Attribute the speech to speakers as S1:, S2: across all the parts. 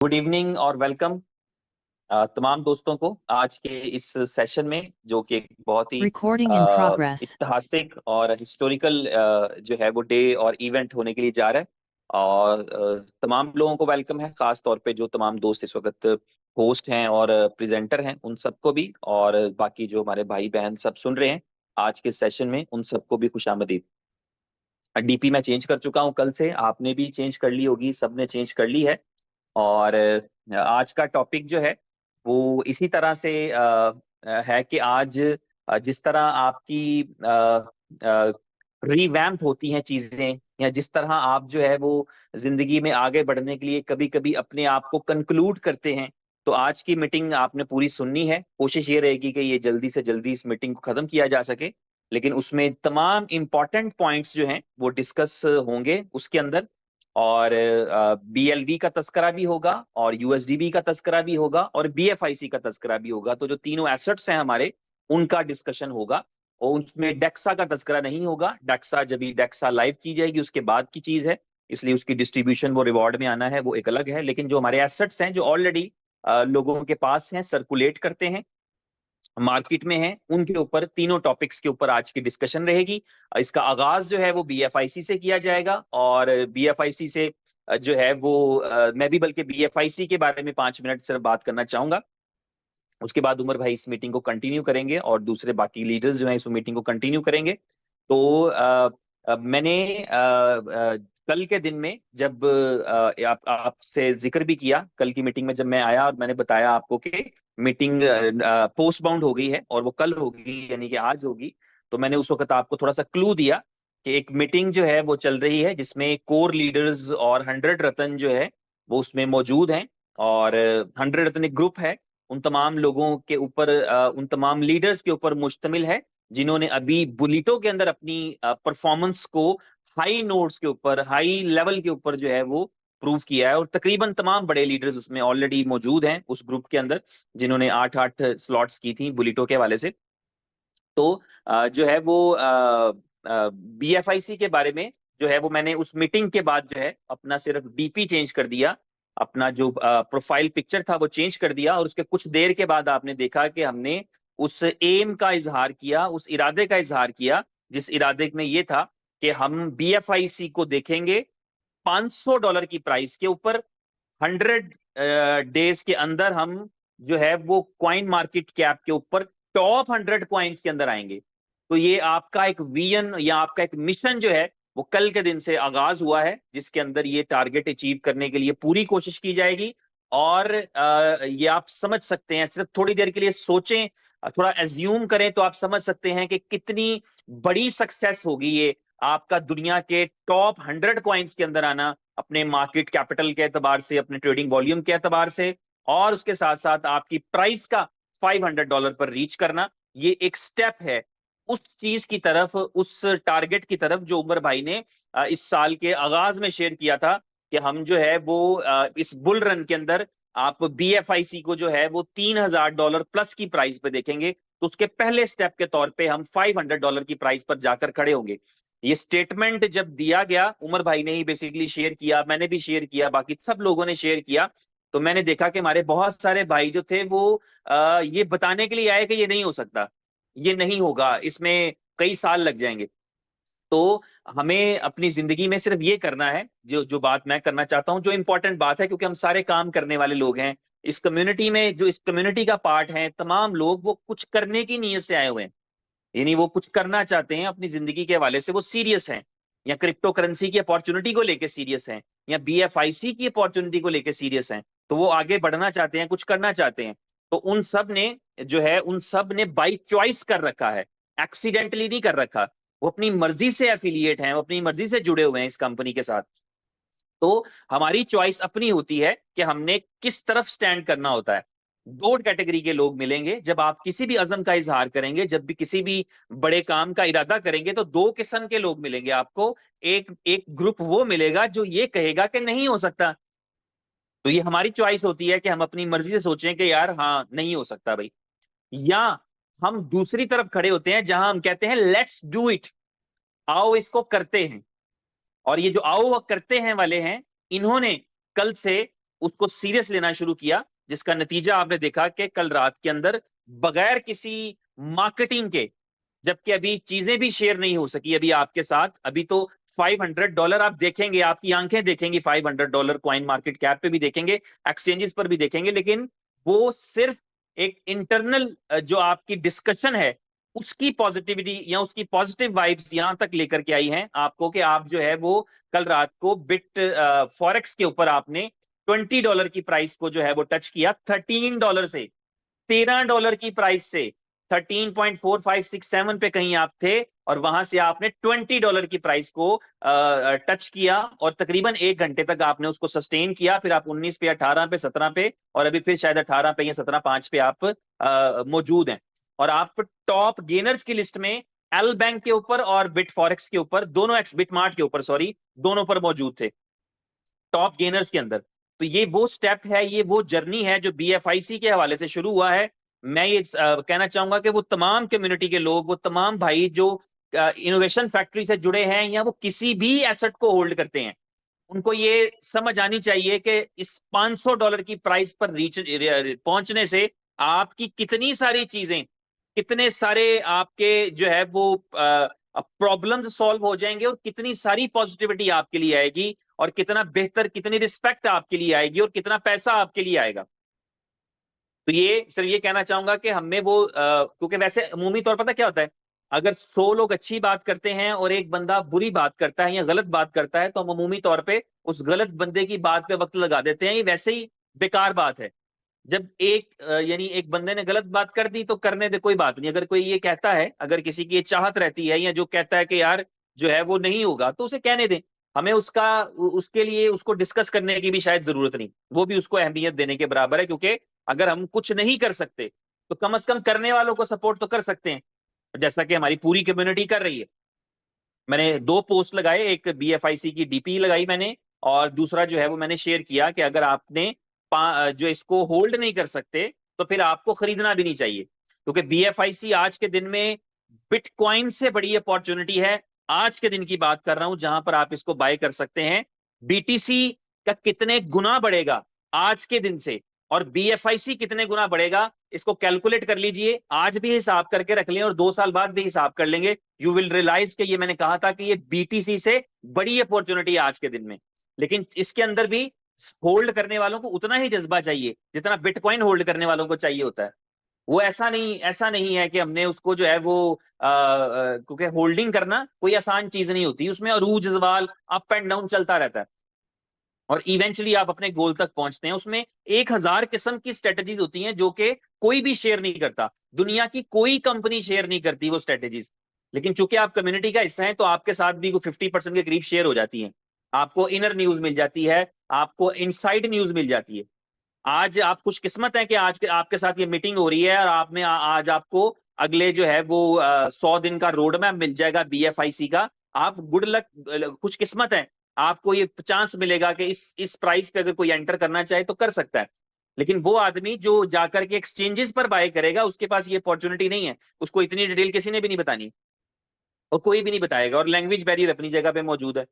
S1: Good evening और welcome तमाम दोस्तों को आज के इस सेशन में, जो कि एक बहुत ही
S2: Recording in progress.
S1: ऐतिहासिक और हिस्टोरिकल जो है वो डे और इवेंट होने के लिए जा रहा है। और तमाम लोगों को वेलकम है, खास तौर पे जो तमाम दोस्त इस वक्त होस्ट हैं और प्रेजेंटर हैं उन सबको भी, और बाकी जो हमारे भाई बहन सब सुन रहे हैं आज के सेशन में उन सबको भी खुशामदीद। डीपी मैं चेंज कर चुका हूं, कल से आपने भी चेंज कर ली होगी, सबने चेंज कर ली है। और आज का टॉपिक जो है वो इसी तरह से है कि आज जिस तरह आपकी रिवैम्प होती हैं चीजें, या जिस तरह आप जो है वो जिंदगी में आगे बढ़ने के लिए कभी कभी अपने आप को कंक्लूड करते हैं। तो आज की मीटिंग आपने पूरी सुननी है, कोशिश ये रहेगी कि ये जल्दी से जल्दी इस मीटिंग को खत्म किया जा सके, लेकिन उसमें तमाम इंपॉर्टेंट पॉइंट्स जो हैं वो डिस्कस होंगे उसके अंदर। और बीएलवी का तस्करा भी होगा, और यूएसडीबी का तस्करा भी होगा, और बीएफआईसी का तस्करा भी होगा। तो जो तीनों एसेट्स हैं हमारे, उनका डिस्कशन होगा। और उसमें डेक्सा का तस्करा नहीं होगा, डेक्सा जब डेक्सा लाइव की जाएगी उसके बाद की चीज है, इसलिए उसकी डिस्ट्रीब्यूशन वो रिवॉर्ड में आना है वो एक अलग है। लेकिन जो हमारे एसेट्स हैं जो ऑलरेडी लोगों के पास हैं, सर्कुलेट करते हैं, मार्केट में है, उनके ऊपर तीनों टॉपिक्स के ऊपर आज की डिस्कशन रहेगी। इसका आगाज जो है वो बीएफआईसी से किया जाएगा, और बीएफआईसी से जो है वो मैं भी बल्कि बीएफआईसी के बारे में 5 मिनट सिर्फ बात करना चाहूंगा। उसके बाद उमर भाई इस मीटिंग को कंटिन्यू करेंगे और दूसरे बाकी लीडर्स जो हैं इस मीटिंग को कंटिन्यू करेंगे। तो मैंने कल के दिन में जब आपसे जिक्र भी किया, कल की मीटिंग में जब मैं आया और मैंने बताया आपको कि मीटिंग पोस्टबाउंड हो गई है और वो कल होगी, यानी कि आज होगी। तो मैंने उस वक्त आपको थोड़ा सा क्लू दिया कि एक मीटिंग जो है वो चल रही है जिसमें कोर लीडर्स और 100 रत्न जो है वो उसमें मौजूद हैं। और 100 रत्न एक ग्रुप है, उन तमाम लोगों के ऊपर, उन तमाम लीडर्स के ऊपर मुश्तमिल है जिन्होंने अभी बुलेटो के अंदर अपनी परफॉर्मेंस को हाई नोट्स के ऊपर, हाई लेवल के ऊपर जो है वो प्रूव किया है। और तकरीबन तमाम बड़े लीडर्स उसमें ऑलरेडी मौजूद हैं उस ग्रुप के अंदर, जिन्होंने 8-8 स्लॉट्स की थी बुलेटो के हवाले से। तो जो है वो बीएफआईसी के बारे में जो है वो मैंने उस मीटिंग के बाद जो है अपना सिर्फ डीपी चेंज कर दिया, अपना जो प्रोफाइल पिक्चर था वो चेंज कर दिया। और उसके कुछ देर के बाद आपने देखा कि हमने उस एम का इजहार किया, उस इरादे का इजहार किया, जिस इरादे में ये था कि हम बीएफआईसी को देखेंगे $500 की प्राइस के ऊपर। 100 डेज के अंदर हम जो है वो क्वाइन मार्केट कैप के ऊपर टॉप 100 कॉइन्स के अंदर आएंगे। तो ये आपका एक विजन या आपका एक मिशन जो है वो कल के दिन से आगाज हुआ है, जिसके अंदर ये टारगेट अचीव करने के लिए पूरी कोशिश की जाएगी। और ये आप समझ सकते हैं, सिर्फ थोड़ी देर के लिए सोचें, थोड़ा एज्यूम करें तो आप समझ सकते हैं कि कितनी बड़ी सक्सेस होगी ये, आपका दुनिया के टॉप 100 कॉइन्स के अंदर आना, अपने मार्केट कैपिटल के एतबार से, अपने ट्रेडिंग वॉल्यूम के एतबार से, और उसके साथ साथ आपकी प्राइस का $500 पर रीच करना। ये एक स्टेप है उस चीज की तरफ, उस टारगेट की तरफ जो उमर भाई ने इस साल के आगाज में शेयर किया था कि हम जो है वो इस बुल रन के अंदर आप बीएफआईसी को जो है वो $3000 प्लस की प्राइस पे देखेंगे। तो उसके पहले स्टेप के तौर पे हम $500 की प्राइस पर जाकर खड़े होंगे। ये स्टेटमेंट जब दिया गया, उमर भाई ने ही बेसिकली शेयर किया, मैंने भी शेयर किया, बाकी सब लोगों ने शेयर किया। तो मैंने देखा कि हमारे बहुत सारे भाई जो थे वो ये बताने के लिए आए कि ये नहीं हो सकता, ये नहीं होगा, इसमें कई साल लग जाएंगे। तो हमें अपनी जिंदगी में सिर्फ ये करना है, जो जो बात मैं करना चाहता हूं, जो इंपॉर्टेंट बात है, क्योंकि हम सारे काम करने वाले लोग हैं इस कम्युनिटी में, जो इस कम्युनिटी का पार्ट है, तमाम लोग वो कुछ करने की नीयत से आए हुए हैं, यानी वो कुछ करना चाहते हैं अपनी जिंदगी के हवाले से, वो सीरियस हैं, या क्रिप्टो करेंसी की अपॉर्चुनिटी को लेकर सीरियस हैं, या बीएफआईसी की अपॉर्चुनिटी को लेकर सीरियस हैं। तो वो आगे बढ़ना चाहते हैं, कुछ करना चाहते हैं। तो उन सब ने जो है, उन सब ने बाई चॉइस कर रखा है, एक्सीडेंटली नहीं कर रखा। वो अपनी मर्जी से एफिलिएट हैं, वो अपनी मर्जी से जुड़े हुए हैं इस कंपनी के साथ। तो हमारी चॉइस अपनी होती है कि हमने किस तरफ स्टैंड करना होता है। दो कैटेगरी के लोग मिलेंगे जब आप किसी भी अज़म का इजहार करेंगे, जब भी किसी भी बड़े काम का इरादा करेंगे, तो दो किस्म के लोग मिलेंगे आपको। एक एक ग्रुप वो मिलेगा जो ये कहेगा कि नहीं हो सकता। तो ये हमारी चॉइस होती है कि हम अपनी मर्जी से सोचें कि यार हाँ नहीं हो सकता भाई, या हम दूसरी तरफ खड़े होते हैं जहां हम कहते हैं लेट्स डू इट, आओ इसको करते हैं। और ये जो आओ वह करते हैं वाले हैं, इन्होंने कल से उसको सीरियस लेना शुरू किया, जिसका नतीजा आपने देखा कि कल रात के अंदर बगैर किसी मार्केटिंग के, जबकि अभी चीजें भी शेयर नहीं हो सकी अभी आपके साथ, अभी तो $500 आप देखेंगे, आपकी आंखें देखेंगी, $500 कॉइन मार्केट कैप पे भी देखेंगे, एक्सचेंजेस पर भी देखेंगे, लेकिन वो सिर्फ एक इंटरनल जो आपकी डिस्कशन है उसकी पॉजिटिविटी या उसकी पॉजिटिव वाइब्स यहां तक लेकर के आई हैं आपको कि आप जो है वो कल रात को बिट फॉरेक्स के ऊपर आपने $20 की प्राइस को जो है वो टच किया, $13 से, $13 की प्राइस से 13.4567 पे कहीं आप थे, और वहां से आपने $20 की प्राइस को टच किया, और तकरीबन 1 घंटे तक आपने उसको सस्टेन किया, फिर आप 19 पे, 18 पे, 17 पे, और अभी फिर शायद 18 पे या 17.5 पे आप मौजूद हैं, और आप टॉप गेनर्स की लिस्ट में एल बैंक के ऊपर और बिट फॉरेक्स के ऊपर दोनों, एक्स बिट मार्ट के ऊपर सॉरी, दोनों पर मौजूद थे, टॉप गेनर्स के अंदर। तो ये वो स्टेप है, ये वो जर्नी है जो बीएफआईसी के हवाले से शुरू हुआ है। मैं ये कहना चाहूंगा कि वो तमाम कम्युनिटी के लोग, वो तमाम भाई जो इनोवेशन फैक्ट्री से जुड़े हैं या वो किसी भी एसेट को होल्ड करते हैं, उनको ये समझ आनी चाहिए कि इस $500 की प्राइस पर रीच पहुंचने से आपकी कितनी सारी चीजें, कितने सारे आपके जो है वो प्रॉब्लम्स सॉल्व हो जाएंगे, और कितनी सारी पॉजिटिविटी आपके लिए आएगी, और कितना बेहतर, कितनी रिस्पेक्ट आपके लिए आएगी, और कितना पैसा आपके लिए आएगा। तो ये सिर्फ ये कहना चाहूंगा कि हमें वो क्योंकि वैसे अमूमी तौर पर पता क्या होता है, अगर 100 लोग अच्छी बात करते हैं और एक बंदा बुरी बात करता है या गलत बात करता है, तो हम अमूमी तौर पे उस गलत बंदे की बात पे वक्त लगा देते हैं, ये वैसे ही बेकार बात है। जब एक यानी एक बंदे ने गलत बात कर दी तो करने दे, कोई बात नहीं। अगर कोई ये कहता है, अगर किसी की ये चाहत रहती है, या जो कहता है कि यार जो है वो नहीं होगा, तो उसे कहने दें। हमें उसके लिए उसको डिस्कस करने की भी शायद जरूरत नहीं, वो भी उसको अहमियत देने के बराबर है, क्योंकि अगर हम कुछ नहीं कर सकते तो कम से कम करने वालों को सपोर्ट तो कर सकते हैं, जैसा कि हमारी पूरी कम्युनिटी कर रही है। मैंने 2 पोस्ट लगाए, एक बीएफआईसी की डीपी लगाई मैंने, और दूसरा जो है वो मैंने शेयर किया कि अगर आपने जो इसको होल्ड नहीं कर सकते तो फिर आपको खरीदना भी नहीं चाहिए, क्योंकि बीएफआईसी आज के दिन में बिटकॉइन से बड़ी अपॉर्चुनिटी है। आज के दिन की बात कर रहा हूं जहां पर आप इसको बाय कर सकते हैं। बीटीसी का कितने गुना बढ़ेगा आज के दिन से, और बीएफआईसी कितने गुना बढ़ेगा, इसको कैलकुलेट कर लीजिए, आज भी हिसाब करके रख लें और 2 साल बाद भी हिसाब कर लेंगे। यू विल रियलाइज कि ये मैंने कहा था कि ये बीटीसी से बड़ी अपॉर्चुनिटी है आज के दिन में। लेकिन इसके अंदर भी होल्ड करने वालों को उतना ही जज्बा चाहिए जितना बिटकॉइन होल्ड करने वालों को चाहिए होता है। वो ऐसा नहीं है कि हमने उसको जो है वो क्योंकि होल्डिंग करना कोई आसान चीज नहीं होती, उसमें अरूज जवाल, अप एंड डाउन चलता रहता है, और इवेंचुअली आप अपने गोल तक पहुंचते हैं। उसमें 1000 किस्म की स्ट्रेटजीज होती हैं जो कि कोई भी शेयर नहीं करता, दुनिया की कोई कंपनी शेयर नहीं करती वो स्ट्रेटजीज। लेकिन चूंकि आप कम्युनिटी का हिस्सा हैं तो आपके साथ भी 50% के करीब शेयर हो जाती हैं। आपको इनर न्यूज मिल जाती है, आपको इनसाइड न्यूज मिल जाती है। आज आप खुशकिस्मत हैं कि आज के आपके साथ ये मीटिंग हो रही है, और आप में आज आपको अगले जो है वो 100 दिन का रोड मैप मिल जाएगा बीएफआईसी का। आप गुड लक, खुशकिस्मत हैं, आपको ये चांस मिलेगा कि इस प्राइस पे अगर कोई एंटर करना चाहे तो कर सकता है। लेकिन वो आदमी जो जाकर के एक्सचेंजेस पर बाय करेगा, उसके पास ये अपॉर्चुनिटी नहीं है, उसको इतनी डिटेल किसी ने भी नहीं बतानी, और कोई भी नहीं बताएगा, और लैंग्वेज बैरियर अपनी जगह पे मौजूद है।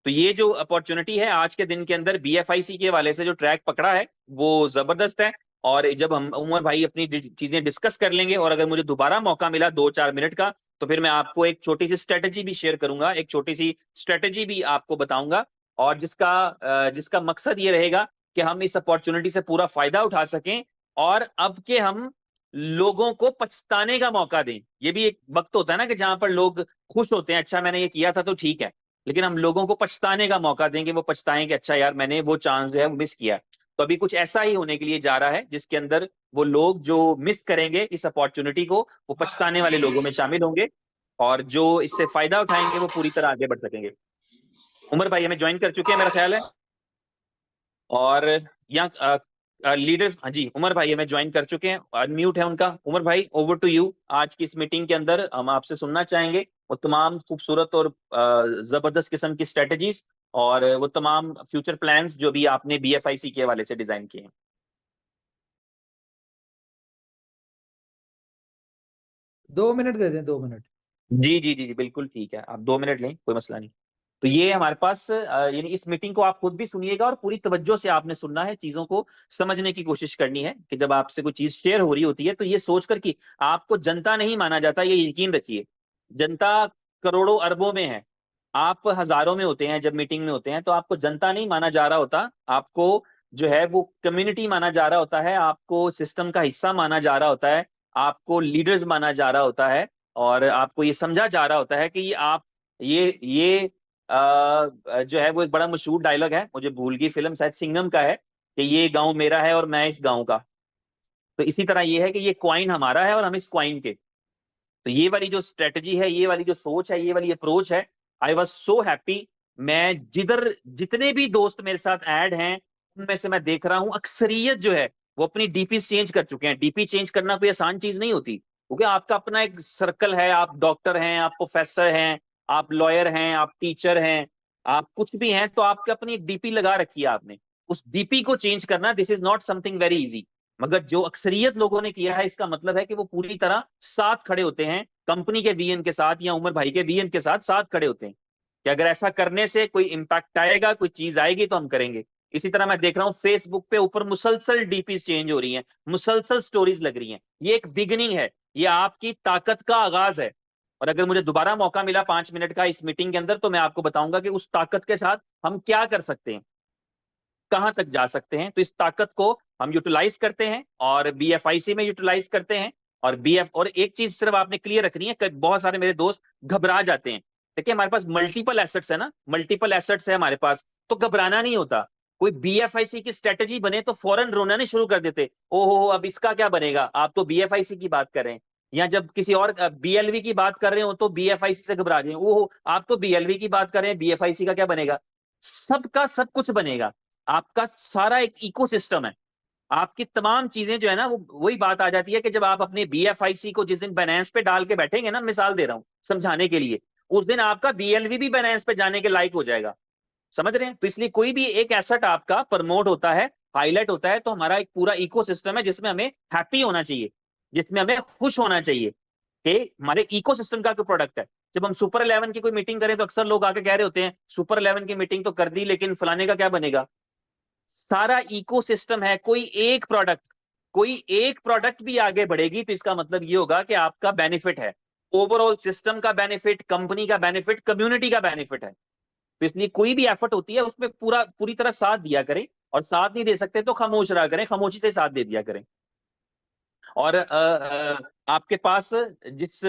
S1: तो ये जो अपॉर्चुनिटी है आज के दिन के अंदर बीएफआईसी के वाले से जो ट्रैक पकड़ा है वो जबरदस्त है। और जब हम उमर भाई अपनी चीजें डिस्कस कर लेंगे, और अगर मुझे दोबारा मौका मिला 2-4 मिनट का, तो फिर मैं आपको एक छोटी सी स्ट्रेटेजी भी शेयर करूंगा, एक छोटी सी स्ट्रेटेजी भी आपको बताऊंगा, और जिसका मकसद ये रहेगा कि हम इस अपॉर्चुनिटी से पूरा फायदा उठा सकें, और अब के हम लोगों को पछताने का मौका दें। ये भी एक वक्त होता है ना कि जहां पर लोग खुश होते हैं, अच्छा मैंने ये किया था तो ठीक है, लेकिन हम लोगों को पछताने का मौका देंगे, वो पछताएं कि अच्छा यार मैंने वो चांस जो है वो मिस किया। तो अभी कुछ ऐसा ही होने के लिए जा रहा है जिसके अंदर वो लोग जो मिस करेंगे इस अपॉर्चुनिटी को, वो पछताने वाले लोगों में शामिल होंगे, और जो इससे फायदा उठाएंगे वो पूरी तरह आगे बढ़ सकेंगे। उमर भाई हमें ज्वाइन कर चुके हैं मेरा ख्याल है, और यहाँ लीडर्स, हाँ जी उमर भाई हमें ज्वाइन कर चुके हैं, अनम्यूट है उनका। उमर भाई ओवर टू यू। आज की इस मीटिंग के अंदर हम आपसे सुनना चाहेंगे वो तमाम खूबसूरत और जबरदस्त किस्म की स्ट्रेटजीज, और वो तमाम फ्यूचर प्लान्स जो भी आपने बीएफआईसी के हवाले से डिजाइन किए हैं।
S2: 2 मिनट दे दें, 2 मिनट।
S1: जी जी जी जी बिल्कुल ठीक है, आप 2 मिनट लें, कोई मसला नहीं। तो ये हमारे पास यानी इस मीटिंग को आप खुद भी सुनिएगा और पूरी तवज्जो से आपने सुनना है, चीजों को समझने की कोशिश करनी है कि जब आपसे कोई चीज शेयर हो रही होती है तो ये सोचकर कि आपको जनता नहीं माना जाता, ये यकीन रखिए। जनता करोड़ों अरबों में है, आप हजारों में होते हैं। जब मीटिंग में होते हैं तो आपको जनता नहीं माना जा रहा होता, आपको जो है वो कम्युनिटी माना जा रहा होता है, आपको सिस्टम का हिस्सा माना जा रहा होता है, आपको लीडर्स माना जा रहा होता है, और आपको ये समझा जा रहा होता है कि आप ये जो है वो एक बड़ा मशहूर डायलॉग है, मुझे भूल गई फिल्म, शायद सिंघम का है, कि ये गांव मेरा है और मैं इस गांव का। तो इसी तरह ये है कि ये क्वाइन हमारा है और हम इस क्वाइन के। तो ये वाली जो स्ट्रेटजी है, ये वाली जो सोच है, ये वाली अप्रोच है, आई वॉज सो हैप्पी। मैं जिधर जितने भी दोस्त मेरे साथ ऐड हैं उनमें से मैं देख रहा हूं अक्सरियत जो है वो अपनी डीपी चेंज कर चुके हैं। डीपी चेंज करना कोई आसान चीज नहीं होती, क्योंकि आपका अपना एक सर्कल है, आप डॉक्टर हैं, आप प्रोफेसर हैं, आप लॉयर हैं, आप टीचर हैं, आप कुछ भी हैं, तो आपके अपनी एक डीपी लगा रखी है आपने। उस डीपी को चेंज करना, this is not something very easy. मगर जो अक्सरियत लोगों ने किया है, इसका मतलब है कि वो पूरी तरह साथ खड़े होते हैं कंपनी के वीएन के साथ, या उमर भाई के वीएन के साथ साथ खड़े होते हैं कि अगर ऐसा करने से कोई इंपैक्ट आएगा, कोई चीज आएगी तो हम करेंगे। इसी तरह मैं देख रहा हूँ फेसबुक पे ऊपर मुसलसल डीपी चेंज हो रही हैं, मुसलसल स्टोरीज लग रही हैं। ये एक बिगिनिंग है, ये आपकी ताकत का आगाज है। और अगर मुझे दोबारा मौका मिला 5 मिनट का इस मीटिंग के अंदर, तो मैं आपको बताऊंगा कि उस ताकत के साथ हम क्या कर सकते हैं, कहां तक जा सकते हैं। तो इस ताकत को हम यूटिलाइज करते हैं और बीएफआईसी में यूटिलाइज करते हैं। और एक चीज सिर्फ आपने क्लियर रखनी है कि बहुत सारे मेरे दोस्त घबरा जाते हैं। देखिए हमारे पास मल्टीपल एसेट्स है ना, मल्टीपल एसेट्स है हमारे पास, तो घबराना नहीं होता। कोई बीएफआईसी की स्ट्रेटेजी बने तो फौरन रोना नहीं शुरू कर देते, ओहो अब इसका क्या बनेगा, आप तो बीएफआईसी की बात कर रहे हैं। या जब किसी और बीएलवी की बात कर रहे हो तो बीएफआईसी से घबरा रहे हैं, ओहो आप तो बीएलवी की बात कर रहे हैं, बीएफआईसी का क्या बनेगा। सबका सब कुछ बनेगा। आपका सारा एक इकोसिस्टम है, आपकी तमाम चीजें जो है ना, वो वही बात आ जाती है कि जब आप अपने बीएफआईसी को जिस दिन बाइनेंस पे डाल के बैठेंगे ना, मिसाल दे रहा हूं समझाने के लिए, उस दिन आपका बीएलवी भी बाइनेंस पे जाने के लायक हो जाएगा। समझ रहे हैं। तो इसलिए कोई भी एक एसेट आपका प्रमोट होता है, हाईलाइट होता है, तो हमारा एक पूरा इकोसिस्टम है जिसमें हमें हैप्पी होना चाहिए, जिसमें हमें खुश होना चाहिए कि हमारे इकोसिस्टम का कोई प्रोडक्ट है। जब हम सुपर 11 की कोई मीटिंग करें तो अक्सर लोग आके कह रहे होते हैं सुपर 11 की मीटिंग तो कर दी, लेकिन फलाने का क्या बनेगा। सारा इकोसिस्टम है, कोई एक प्रोडक्ट भी आगे बढ़ेगी तो इसका मतलब ये होगा कि आपका बेनिफिट है, ओवरऑल सिस्टम का बेनिफिट, कंपनी का बेनिफिट, कम्युनिटी का बेनिफिट है। तो इसलिए कोई भी एफर्ट होती है उसमें पूरी तरह साथ दिया करें, और साथ नहीं दे सकते तो खामोश रहा करें, खामोशी से साथ दे दिया करें। और आपके पास जिस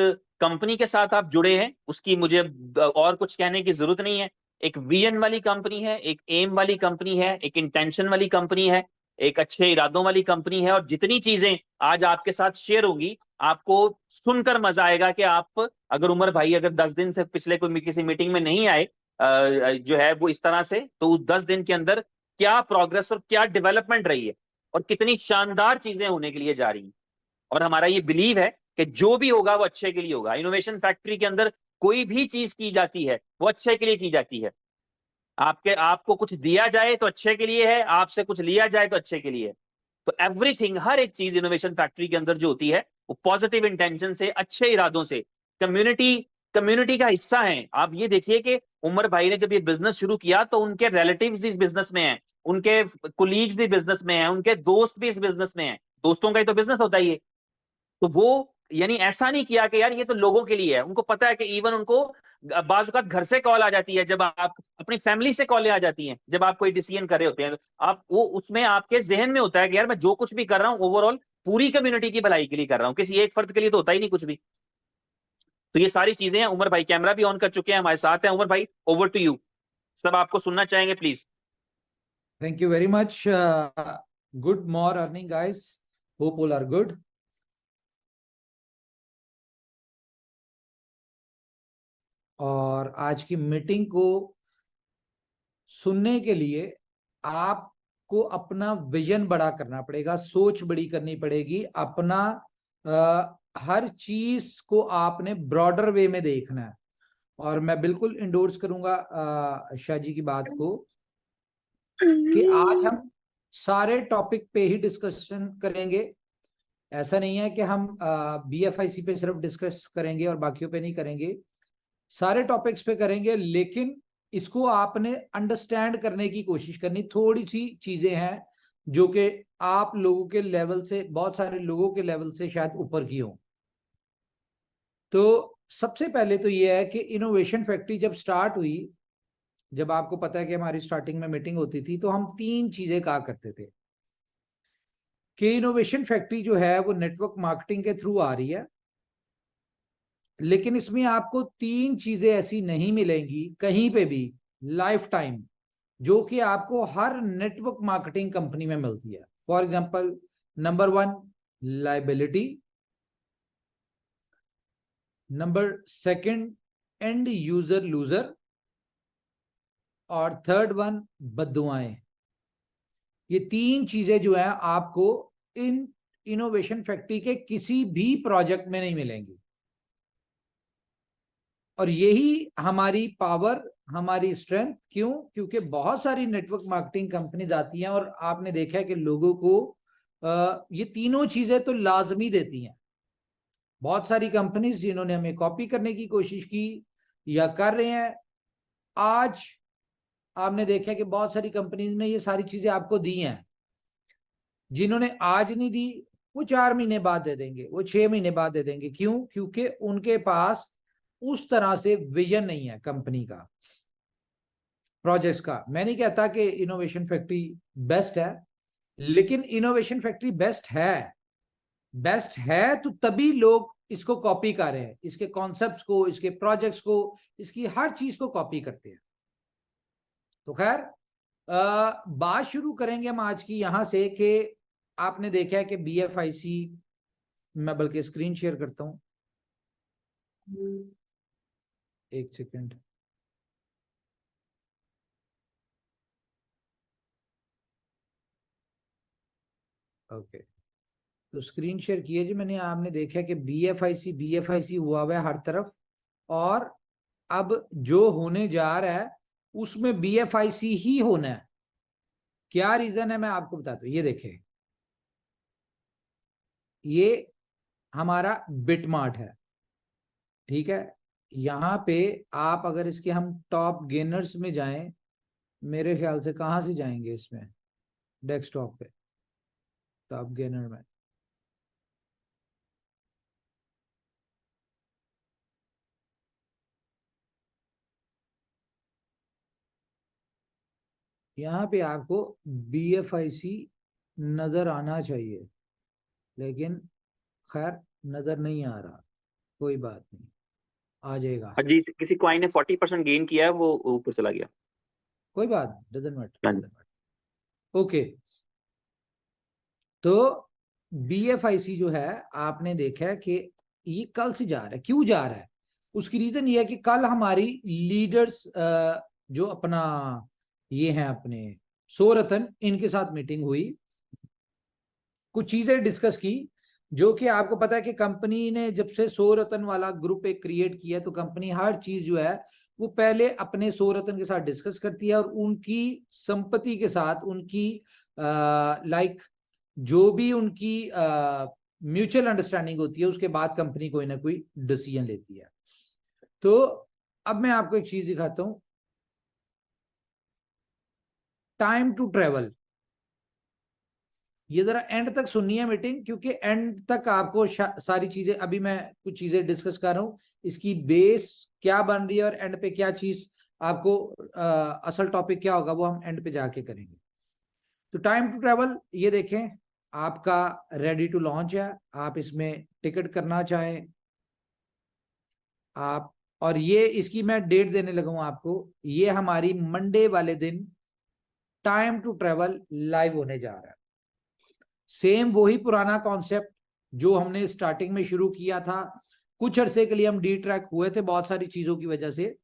S1: कंपनी के साथ आप जुड़े हैं उसकी मुझे और कुछ कहने की जरूरत नहीं है। एक विजन वाली कंपनी है, एक एम वाली कंपनी है, एक इंटेंशन वाली कंपनी है, एक अच्छे इरादों वाली कंपनी है। और जितनी चीजें आज आपके साथ शेयर होगी, आपको सुनकर मजा आएगा कि आप अगर उमर भाई अगर 10 दिन से पिछले कोई किसी मीटिंग में नहीं आए जो है वो इस तरह से, तो उस 10 दिन के अंदर क्या प्रोग्रेस और क्या डेवलपमेंट रही है, और कितनी शानदार चीजें होने के लिए जा रही हैं। और हमारा ये बिलीव है कि जो भी होगा वो अच्छे के लिए होगा। इनोवेशन फैक्ट्री के अंदर कोई भी चीज की जाती है वो अच्छे के लिए की जाती है। आपको कुछ दिया जाए तो अच्छे के लिए है, आपसे कुछ लिया जाए तो अच्छे के लिए है। तो एवरीथिंग, हर एक चीज इनोवेशन फैक्ट्री के अंदर जो होती है वो पॉजिटिव इंटेंशन से, अच्छे इरादों से, कम्युनिटी कम्युनिटी का हिस्सा है। आप ये देखिए कि उमर भाई ने जब ये बिजनेस शुरू किया तो उनके रिलेटिव्स भी इस बिजनेस में हैं, उनके कुलीग्स भी बिजनेस में हैं, उनके दोस्त भी इस बिजनेस में हैं। दोस्तों का ही तो बिजनेस होता ही है। तो वो यानी ऐसा नहीं किया कि यार ये तो लोगों के लिए है। उनको पता है कि इवन उनको बाज़ औक़ात घर से कॉल आ जाती है, जब आप अपनी फैमिली से कॉलें आ जाती हैं, जब आप कोई डिसीजन कर रहे होते हैं, तो आप वो उसमें आपके ज़हन में होता है कि यार मैं जो कुछ भी कर रहा हूँ ओवरऑल पूरी कम्युनिटी की भलाई के लिए कर रहा हूँ, किसी एक फर्द के लिए तो होता ही नहीं कुछ भी। तो ये सारी चीजें हैं। उमर भाई कैमरा भी ऑन कर चुके हैं, हमारे साथ हैं। उमर भाई, ओवर टू यू। सब आपको सुनना चाहेंगे please.
S2: Thank you very much. Good morning, guys. Hope all are good. और आज की मीटिंग को सुनने के लिए आपको अपना विजन बड़ा करना पड़ेगा, सोच बड़ी करनी पड़ेगी, अपना हर चीज को आपने ब्रॉडर वे में देखना है। और मैं बिल्कुल इंडोर्स करूंगा शाह जी की बात को कि आज हम सारे टॉपिक पे ही डिस्कशन करेंगे। ऐसा नहीं है कि हम बीएफआईसी पे सिर्फ डिस्कस करेंगे और बाकियों पे नहीं करेंगे, सारे टॉपिक्स पे करेंगे। लेकिन इसको आपने अंडरस्टैंड करने की कोशिश करनी। थोड़ी सी चीजें हैं जो कि आप लोगों के लेवल से, बहुत सारे लोगों के लेवल से शायद ऊपर की हो। तो सबसे पहले तो ये है कि इनोवेशन फैक्ट्री जब स्टार्ट हुई, जब आपको पता है कि हमारी स्टार्टिंग में मीटिंग होती थी, तो हम 3 चीजें कहा करते थे कि इनोवेशन फैक्ट्री जो है वो नेटवर्क मार्केटिंग के थ्रू आ रही है, लेकिन इसमें आपको 3 चीजें ऐसी नहीं मिलेंगी कहीं पे भी लाइफ टाइम, जो कि आपको हर नेटवर्क मार्केटिंग कंपनी में मिलती है। For example, number 1 liability, number 2 and user loser, और थर्ड 1 बद्दुआएं। ये 3 चीजें जो है आपको इन इनोवेशन फैक्ट्री के किसी भी प्रोजेक्ट में नहीं मिलेंगी। और यही हमारी पावर, हमारी स्ट्रेंथ। क्यों? क्योंकि बहुत सारी नेटवर्क मार्केटिंग कंपनीज आती हैं और आपने देखा है कि लोगों को ये तीनों चीजें तो लाजमी देती हैं। बहुत सारी कंपनीज जिन्होंने हमें कॉपी करने की कोशिश की या कर रहे हैं, आज आपने देखा है कि बहुत सारी कंपनीज ने ये सारी चीजें आपको दी हैं। जिन्होंने आज नहीं दी, वो 4 महीने बाद दे देंगे, वो 6 महीने बाद दे देंगे। क्यों? क्योंकि उनके पास उस तरह से विजन नहीं है कंपनी का, प्रोजेक्ट्स का। मैं नहीं कहता कि इनोवेशन फैक्ट्री बेस्ट है, लेकिन इनोवेशन फैक्ट्री बेस्ट है। बेस्ट है तो तभी लोग इसको कॉपी कर रहे हैं, इसके कॉन्सेप्ट्स को, इसके प्रोजेक्ट्स को, इसकी हर चीज को कॉपी करते हैं। तो खैर, बात शुरू करेंगे हम आज की यहां से कि आपने देखा है कि BFIC, मैं बल्कि स्क्रीन शेयर करता हूं, एक सेकेंड। ओके, तो स्क्रीन शेयर किए जी मैंने। आपने देखा कि BFIC हुआ है हर तरफ, और अब जो होने जा रहा है उसमें BFIC ही होना है। क्या रीजन है मैं आपको बताता हूं। ये देखें, ये हमारा बिटमार्ट है, ठीक है। यहां पे आप अगर इसके हम टॉप गेनर्स में जाएं, मेरे ख्याल से कहां से जाएंगे इसमें, डेस्कटॉप पे टॉप गेनर में, यहाँ पे आपको BFIC नजर आना चाहिए, लेकिन खैर नजर नहीं आ रहा। कोई बात नहीं, आ जाएगा।
S1: हाँ जी, किसी कॉइन ने 40% गेन किया है, वो ऊपर चला गया।
S2: कोई बात, डजंट
S1: हाँ
S2: मैटर,
S1: जी।
S2: Doesn't matter. ओके, तो BFIC जो है, आपने देखा है कि ये कल से जा रहा है। क्यों जा रहा है? उसकी रीजन ये है कि कल हमारी लीडर्स, जो अपना ये हैं अपने सोरतन, इनके साथ मीटिंग हुई, कुछ चीजें डिस्कस की। जो कि आपको पता है कि कंपनी ने जब से 100 रतन वाला ग्रुप एक क्रिएट किया, तो कंपनी हर चीज जो है वो पहले अपने 100 रतन के साथ डिस्कस करती है, और उनकी संपत्ति के साथ, उनकी लाइक जो भी उनकी म्यूचुअल अंडरस्टैंडिंग होती है, उसके बाद कंपनी कोई ना कोई डिसीजन लेती है। तो अब मैं आपको एक चीज दिखाता हूं, टाइम टू ट्रेवल। ये जरा एंड तक सुननी है मीटिंग, क्योंकि एंड तक आपको सारी चीजें, अभी मैं कुछ चीजें डिस्कस कर रहा हूं, इसकी बेस क्या बन रही है और एंड पे क्या चीज आपको, असल टॉपिक क्या होगा वो हम एंड पे जाके करेंगे। तो टाइम टू ट्रेवल, ये देखें, आपका रेडी टू लॉन्च है। आप इसमें टिकट करना चाहें आप, और ये इसकी मैं डेट देने लगा हूं आपको। ये हमारी मंडे वाले दिन टाइम टू ट्रेवल लाइव होने जा रहा है। सेम वही पुराना कॉन्सेप्ट जो हमने स्टार्टिंग में शुरू किया था। कुछ अरसे के लिए हम डी ट्रैक हुए थे बहुत सारी चीजों की वजह से,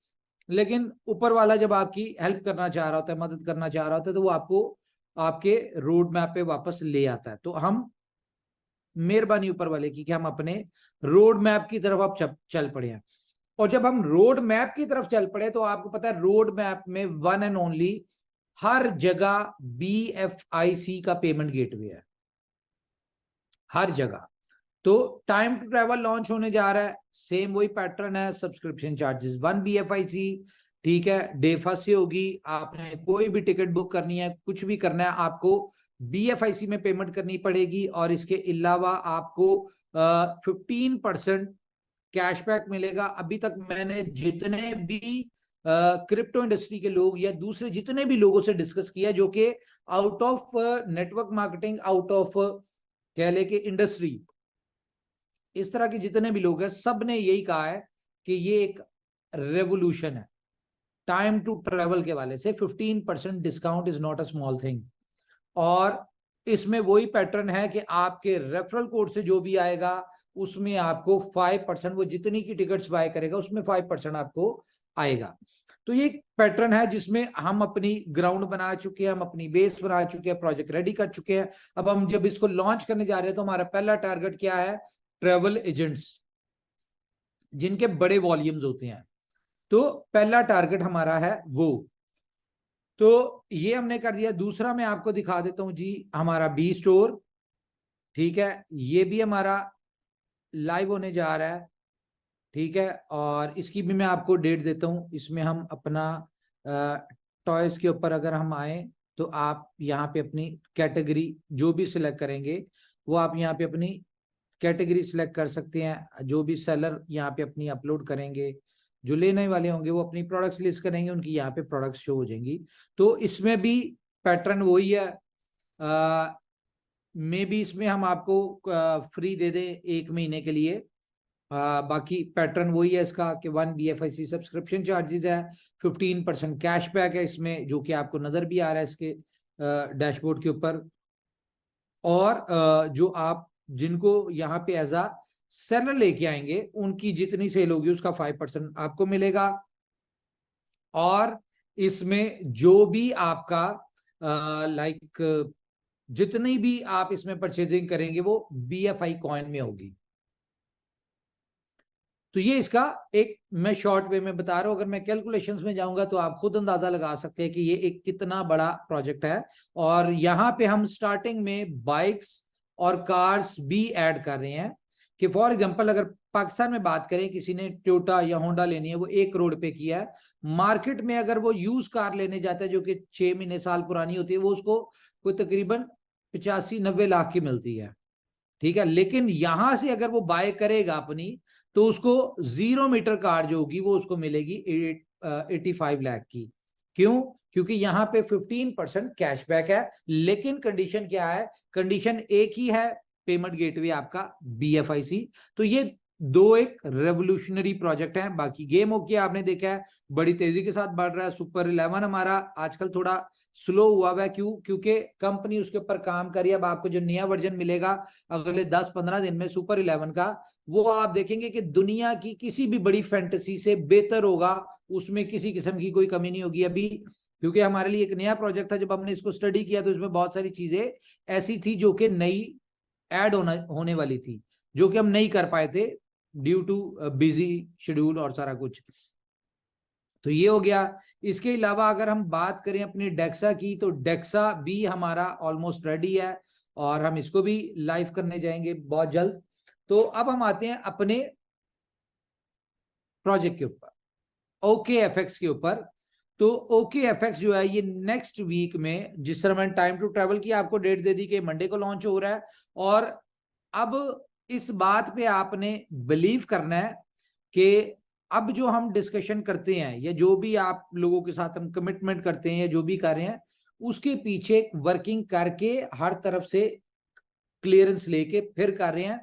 S2: लेकिन ऊपर वाला जब आपकी हेल्प करना चाह रहा होता है, मदद करना चाह रहा होता है, तो वो आपको आपके रोड मैप पे वापस ले आता है। तो हम, मेहरबानी ऊपर वाले की, कि हम अपने रोड मैप की तरफ अब चल पड़े हैं। और जब हम रोड मैप की तरफ चल पड़े, तो आपको पता है रोड मैप में वन एंड ओनली हर जगह BFIC का पेमेंट गेटवे है, हर जगह। तो टाइम टू ट्रेवल लॉन्च होने जा रहा है, सेम वही पैटर्न है, सब्सक्रिप्शन चार्जेस 1 BFIC, ठीक है, डे फर्स्ट से होगी। आपने कोई भी टिकट बुक करनी है, कुछ भी करना है, आपको BFIC में पेमेंट करनी पड़ेगी। और इसके अलावा आपको 15% कैशबैक मिलेगा। अभी तक मैंने जितने भी क्रिप्टो इंडस्ट्री के लोग या दूसरे जितने भी लोगों से डिस्कस किया, जो कि out of network marketing, out of कह ले कि इंडस्ट्री, इस तरह के जितने भी लोग हैं, सब ने यही कहा है कि ये एक रेवोल्यूशन है। टाइम टू ट्रेवल के वाले से 15% discount is not a small thing. और इसमें वही पैटर्न है कि आपके रेफरल कोड से जो भी आएगा उसमें आपको 5%, वो जितनी की टिकट्स बाय करेगा उसमें 5% आपको आएगा। तो ये पैटर्न है जिसमें हम अपनी ग्राउंड बना चुके हैं, हम अपनी बेस बना चुके हैं, प्रोजेक्ट रेडी कर चुके हैं। अब हम जब इसको लॉन्च करने जा रहे हैं तो हमारा पहला टारगेट क्या है? ट्रेवल एजेंट्स जिनके बड़े वॉल्यूम्स होते हैं, तो पहला टारगेट हमारा है वो। तो ये हमने कर दिया। दूसरा मैं आपको दिखा देता हूं जी, हमारा बी स्टोर। ठीक है, ये भी हमारा लाइव होने जा रहा है। ठीक है, और इसकी भी मैं आपको डेट देता हूं। इसमें हम अपना टॉयज के ऊपर अगर हम आए तो आप यहाँ पे अपनी कैटेगरी जो भी सिलेक्ट करेंगे वो आप यहाँ पे अपनी कैटेगरी सिलेक्ट कर सकते हैं। जो भी सेलर यहाँ पे अपनी अपलोड करेंगे, जो लेने वाले होंगे वो अपनी प्रोडक्ट्स लिस्ट करेंगे, उनकी यहाँ पे प्रोडक्ट्स शो हो जाएंगी। तो इसमें भी पैटर्न वही है। मे बी इसमें हम आपको फ्री दे दें 1 महीने के लिए। बाकी पैटर्न वही है इसका कि 1 BFIC सब्सक्रिप्शन चार्जेस है, 15% कैशबैक है इसमें, जो कि आपको नजर भी आ रहा है इसके डैशबोर्ड के ऊपर। और जो आप जिनको यहाँ पे एज अ सेलर लेके आएंगे उनकी जितनी सेल होगी उसका 5% आपको मिलेगा। और इसमें जो भी आपका लाइक जितनी भी आप इसमें परचेजिंग करेंगे वो BFI कॉइन में होगी। तो ये इसका एक मैं शॉर्ट वे में बता रहा हूं। अगर मैं कैलकुलेशंस में जाऊंगा तो आप खुद अंदाजा लगा सकते हैं कि ये एक कितना बड़ा प्रोजेक्ट है। और यहाँ पे हम स्टार्टिंग में बाइक्स और कार्स भी ऐड कर रहे हैं कि फॉर एग्जांपल अगर पाकिस्तान में बात करें, किसी ने टोयोटा या होंडा लेनी है, वो 1 करोड़ पे किया है। मार्केट में अगर वो यूज कार लेने जाता है जो कि 6 महीने साल पुरानी होती है, वो उसको कोई तकरीबन 85-90 लाख की मिलती है। ठीक है, लेकिन यहां से अगर वो बाय करेगा अपनी, तो उसको 0 मीटर कार जो होगी वो उसको मिलेगी 85 लाख की। क्यों? क्योंकि यहाँ पे 15% कैशबैक है। लेकिन कंडीशन क्या है? कंडीशन एक ही है, पेमेंट गेटवे आपका BFIC। तो ये दो एक रेवोल्यूशनरी प्रोजेक्ट है। बाकी गेम ओके आपने देखा है बड़ी तेजी के साथ बढ़ रहा है। सुपर 11 हमारा आजकल थोड़ा स्लो हुआ है। क्यों? क्योंकि कंपनी उसके ऊपर काम कर रही है। अब आपको जो नया वर्जन मिलेगा अगले 10-15 दिन में सुपर 11 का, वो आप देखेंगे कि दुनिया की किसी भी बड़ी फैंटेसी से बेहतर होगा। उसमें किसी किस्म की कोई कमी नहीं होगी अभी, क्योंकि हमारे लिए एक नया प्रोजेक्ट था। जब हमने इसको स्टडी किया तो इसमें बहुत सारी चीजें ऐसी थी जो कि नई ऐड होने वाली थी, जो कि हम नहीं कर पाए थे ड्यू टू बिजी शेड्यूल और सारा कुछ। तो ये हो गया। इसके अलावा अगर हम बात करें अपनी डेक्सा की, तो डेक्सा भी हमारा ऑलमोस्ट रेडी है और हम इसको भी लाइव करने जाएंगे बहुत जल्द। तो अब हम आते हैं अपने प्रोजेक्ट के ऊपर, OKFX के ऊपर। तो OKFX जो है ये नेक्स्ट वीक में, जिस तरह मैंने टाइम टू ट्रेवल की आपको डेट दे दी कि मंडे को लॉन्च हो रहा है। और अब इस बात पे आपने बिलीव करना है कि अब जो हम डिस्कशन करते हैं या जो भी आप लोगों के साथ हम कमिटमेंट करते हैं या जो भी कर रहे हैं, उसके पीछे वर्किंग करके हर तरफ से क्लियरेंस लेके फिर कर रहे हैं।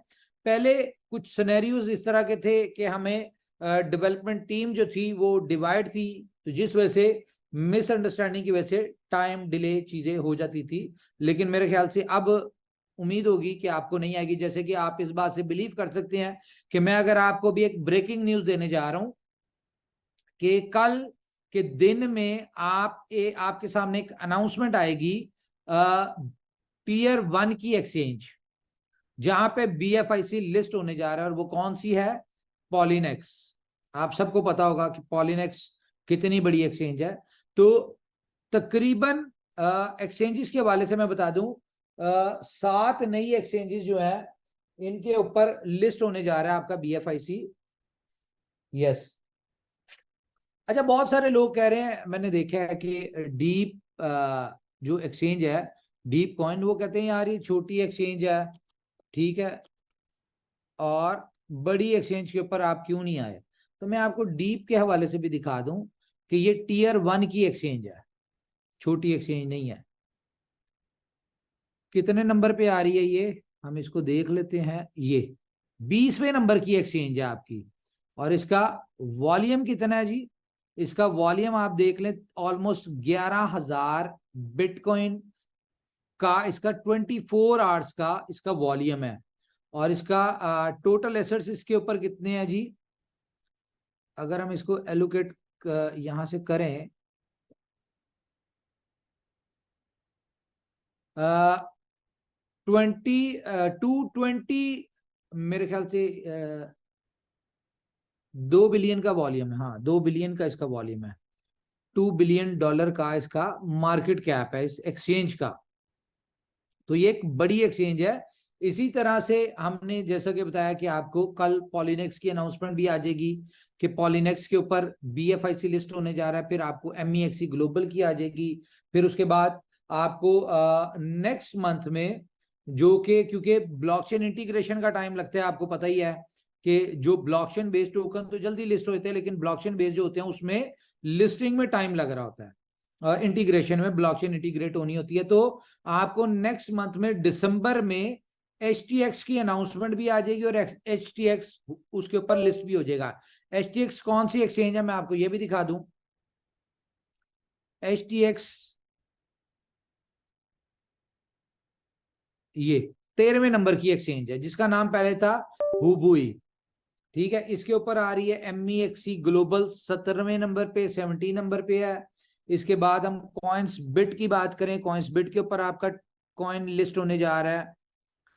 S2: पहले कुछ सिनेरियोज इस तरह के थे कि हमें डेवलपमेंट टीम जो थी वो डिवाइड थी, तो जिस वजह से मिसअंडरस्टैंडिंग की वजह से टाइम डिले चीजें हो जाती थी। लेकिन मेरे ख्याल से अब उम्मीद होगी कि आपको नहीं आएगी। जैसे कि आप इस बात से बिलीव कर सकते हैं कि मैं अगर आपको भी एक ब्रेकिंग न्यूज देने जा रहा हूं कि कल के दिन में आपके सामने एक अनाउंसमेंट आएगी टीयर 1 की एक्सचेंज, जहां पे BFIC लिस्ट होने जा रहा है। और वो कौन सी है? पॉलिनेक्स। आप सबको पता होगा कि पॉलिनेक्स कितनी बड़ी एक्सचेंज है। तो तकरीबन एक्सचेंजेस के हवाले से मैं बता दूं, 7 नई एक्सचेंजेस जो है इनके ऊपर लिस्ट होने जा रहा है आपका BFIC। यस, अच्छा, बहुत सारे लोग कह रहे हैं, मैंने देखा है कि डीप जो एक्सचेंज है, डीप कॉइन, वो कहते हैं यार ये छोटी एक्सचेंज है, ठीक है, और बड़ी एक्सचेंज के ऊपर आप क्यों नहीं आए। तो मैं आपको डीप के हवाले से भी दिखा दूं कि ये टीयर 1 की एक्सचेंज है, छोटी एक्सचेंज नहीं है। कितने नंबर पे आ रही है ये, हम इसको देख लेते हैं। ये 20वें नंबर की एक्सचेंज है आपकी, और इसका वॉल्यूम कितना है जी, इसका वॉल्यूम आप देख लें, ऑलमोस्ट 11,000 बिटकॉइन का इसका 24 आवर्स का इसका वॉल्यूम है। और इसका टोटल एसेट्स इसके ऊपर कितने हैं जी, अगर हम इसको एलोकेट यहां से करें, 220 मेरे ख्याल से 2 बिलियन का वॉल्यूम है। हाँ, 2 बिलियन का इसका वॉल्यूम है, $2 बिलियन का इसका मार्केट कैप है इस एक्सचेंज का। तो ये एक बड़ी एक्सचेंज है। इसी तरह से हमने जैसा कि बताया कि आपको कल पॉलीनेक्स की अनाउंसमेंट भी आ जाएगी कि पॉलीनेक्स के ऊपर BFIC लिस्ट होने जा रहा है, फिर आपको MEXC ग्लोबल की आ जाएगी, फिर उसके बाद आपको नेक्स्ट मंथ में, जो कि क्योंकि ब्लॉकचेन इंटीग्रेशन का टाइम लगता है, आपको पता ही है कि जो ब्लॉकचेन बेस्ड टोकन तो जल्दी लिस्ट होते हैं, लेकिन ब्लॉकचेन बेस्ड जो होते हैं उसमें लिस्टिंग में टाइम लग रहा होता है, इंटीग्रेशन में ब्लॉकचेन इंटीग्रेट होनी होती है। तो आपको नेक्स्ट मंथ में दिसंबर में HTX की अनाउंसमेंट भी आ जाएगी, और HTX उसके ऊपर लिस्ट भी हो जाएगा। HTX कौन सी एक्सचेंज है मैं आपको ये भी दिखा दूं। HTX ये 13वें नंबर की एक्सचेंज है, जिसका नाम पहले था हुबुई, ठीक है। इसके ऊपर आ रही है MEXC ग्लोबल 17वें नंबर पे, 17 नंबर पे है। इसके बाद हम कॉइन्स बिट की बात करें, कॉइन्स बिट के ऊपर आपका कॉइन लिस्ट होने जा रहा है,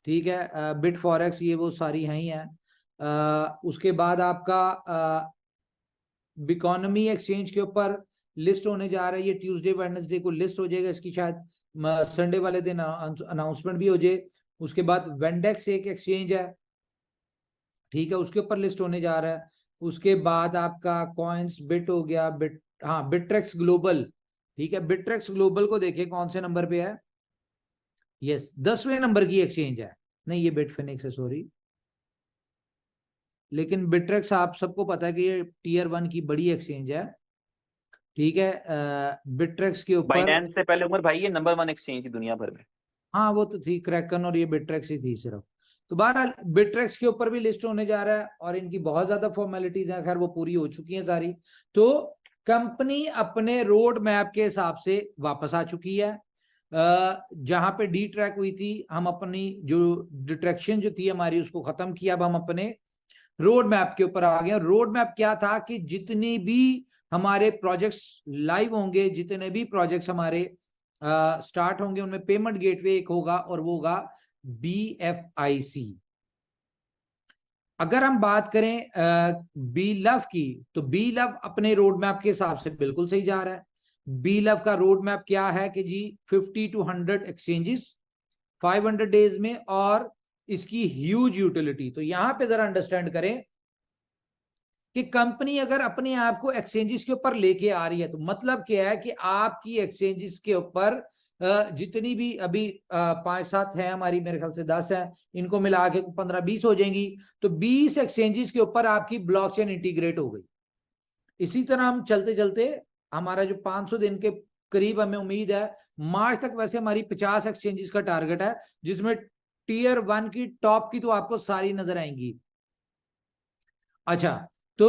S2: ठीक है। बिट फॉरेक्स ये वो सारी हैं ही हैं। उसके बाद आपका बिकॉनमी एक्सचेंज के ऊपर लिस्ट होने जा रहा है, ये ट्यूसडे वेडनेसडे को लिस्ट हो जाएगा, इसकी शायद संडे वाले दिन अनाउंसमेंट भी हो जाए। उसके बाद वेंडेक्स एक एक्सचेंज है, ठीक है, उसके ऊपर लिस्ट होने जा रहा है। उसके बाद आपका कॉइन्स बिट हो गया, बिट, हाँ, बिट्रेक्स ग्लोबल, ठीक है। बिट्रेक्स ग्लोबल को देखिए कौन से नंबर पे है, यस 10वें नंबर की एक्सचेंज है, नहीं ये बिटफिनिक्स है, सॉरी। लेकिन बिट्रेक्स आप सबको पता है कि ये टीयर 1 की बड़ी एक्सचेंज है, ठीक है। बिट्रेक्स के ऊपर,
S1: बाइनेंस से पहले उमर भाई ये नंबर 1 एक्सचेंज थी दुनिया भर में।
S2: हाँ वो तो थी क्रैकन, और ये बिट्रेक्स ही थी सिर्फ। तो बहरहाल बिट्रेक्स के ऊपर भी लिस्ट होने जा रहा है, और इनकी बहुत ज्यादा फॉर्मेलिटीज हैं, खैर वो पूरी हो चुकी हैं सारी। तो कंपनी अपने रोड मैप के हिसाब से वापस आ चुकी है। जहां पे डी ट्रैक हुई थी, हम अपनी जो डिट्रैक्शन जो थी हमारी उसको खत्म किया, अब हम अपने रोड मैप के ऊपर आ गए। रोड मैप क्या था कि जितनी भी हमारे प्रोजेक्ट्स लाइव होंगे, जितने भी प्रोजेक्ट्स हमारे स्टार्ट होंगे, उनमें पेमेंट गेटवे एक होगा, और वो होगा BFIC। अगर हम बात करें बी लव की, तो बी लव अपने रोड मैप के हिसाब से बिल्कुल सही जा रहा है। बी लव का रोड मैप क्या है कि जी 50 to 100 एक्सचेंजेस 500 डेज में, और इसकी ह्यूज यूटिलिटी। तो यहां पे जरा अंडरस्टैंड करें कि कंपनी अगर अपने आप को एक्सचेंजेस के ऊपर लेके आ रही है, तो मतलब क्या है कि आपकी एक्सचेंजेस के ऊपर जितनी भी अभी 5-7 है हमारी, मेरे ख्याल से 10 है, इनको मिला के 15-20 हो जाएंगी, तो 20 एक्सचेंजेस के ऊपर आपकी ब्लॉकचेन इंटीग्रेट हो गई। इसी तरह हम चलते चलते, हमारा जो 500 दिन के करीब हमें उम्मीद है, मार्च तक वैसे हमारी 50 एक्सचेंजेस का टारगेट है, जिसमें टीयर 1 की टॉप की तो आपको सारी नजर आएंगी। अच्छा, तो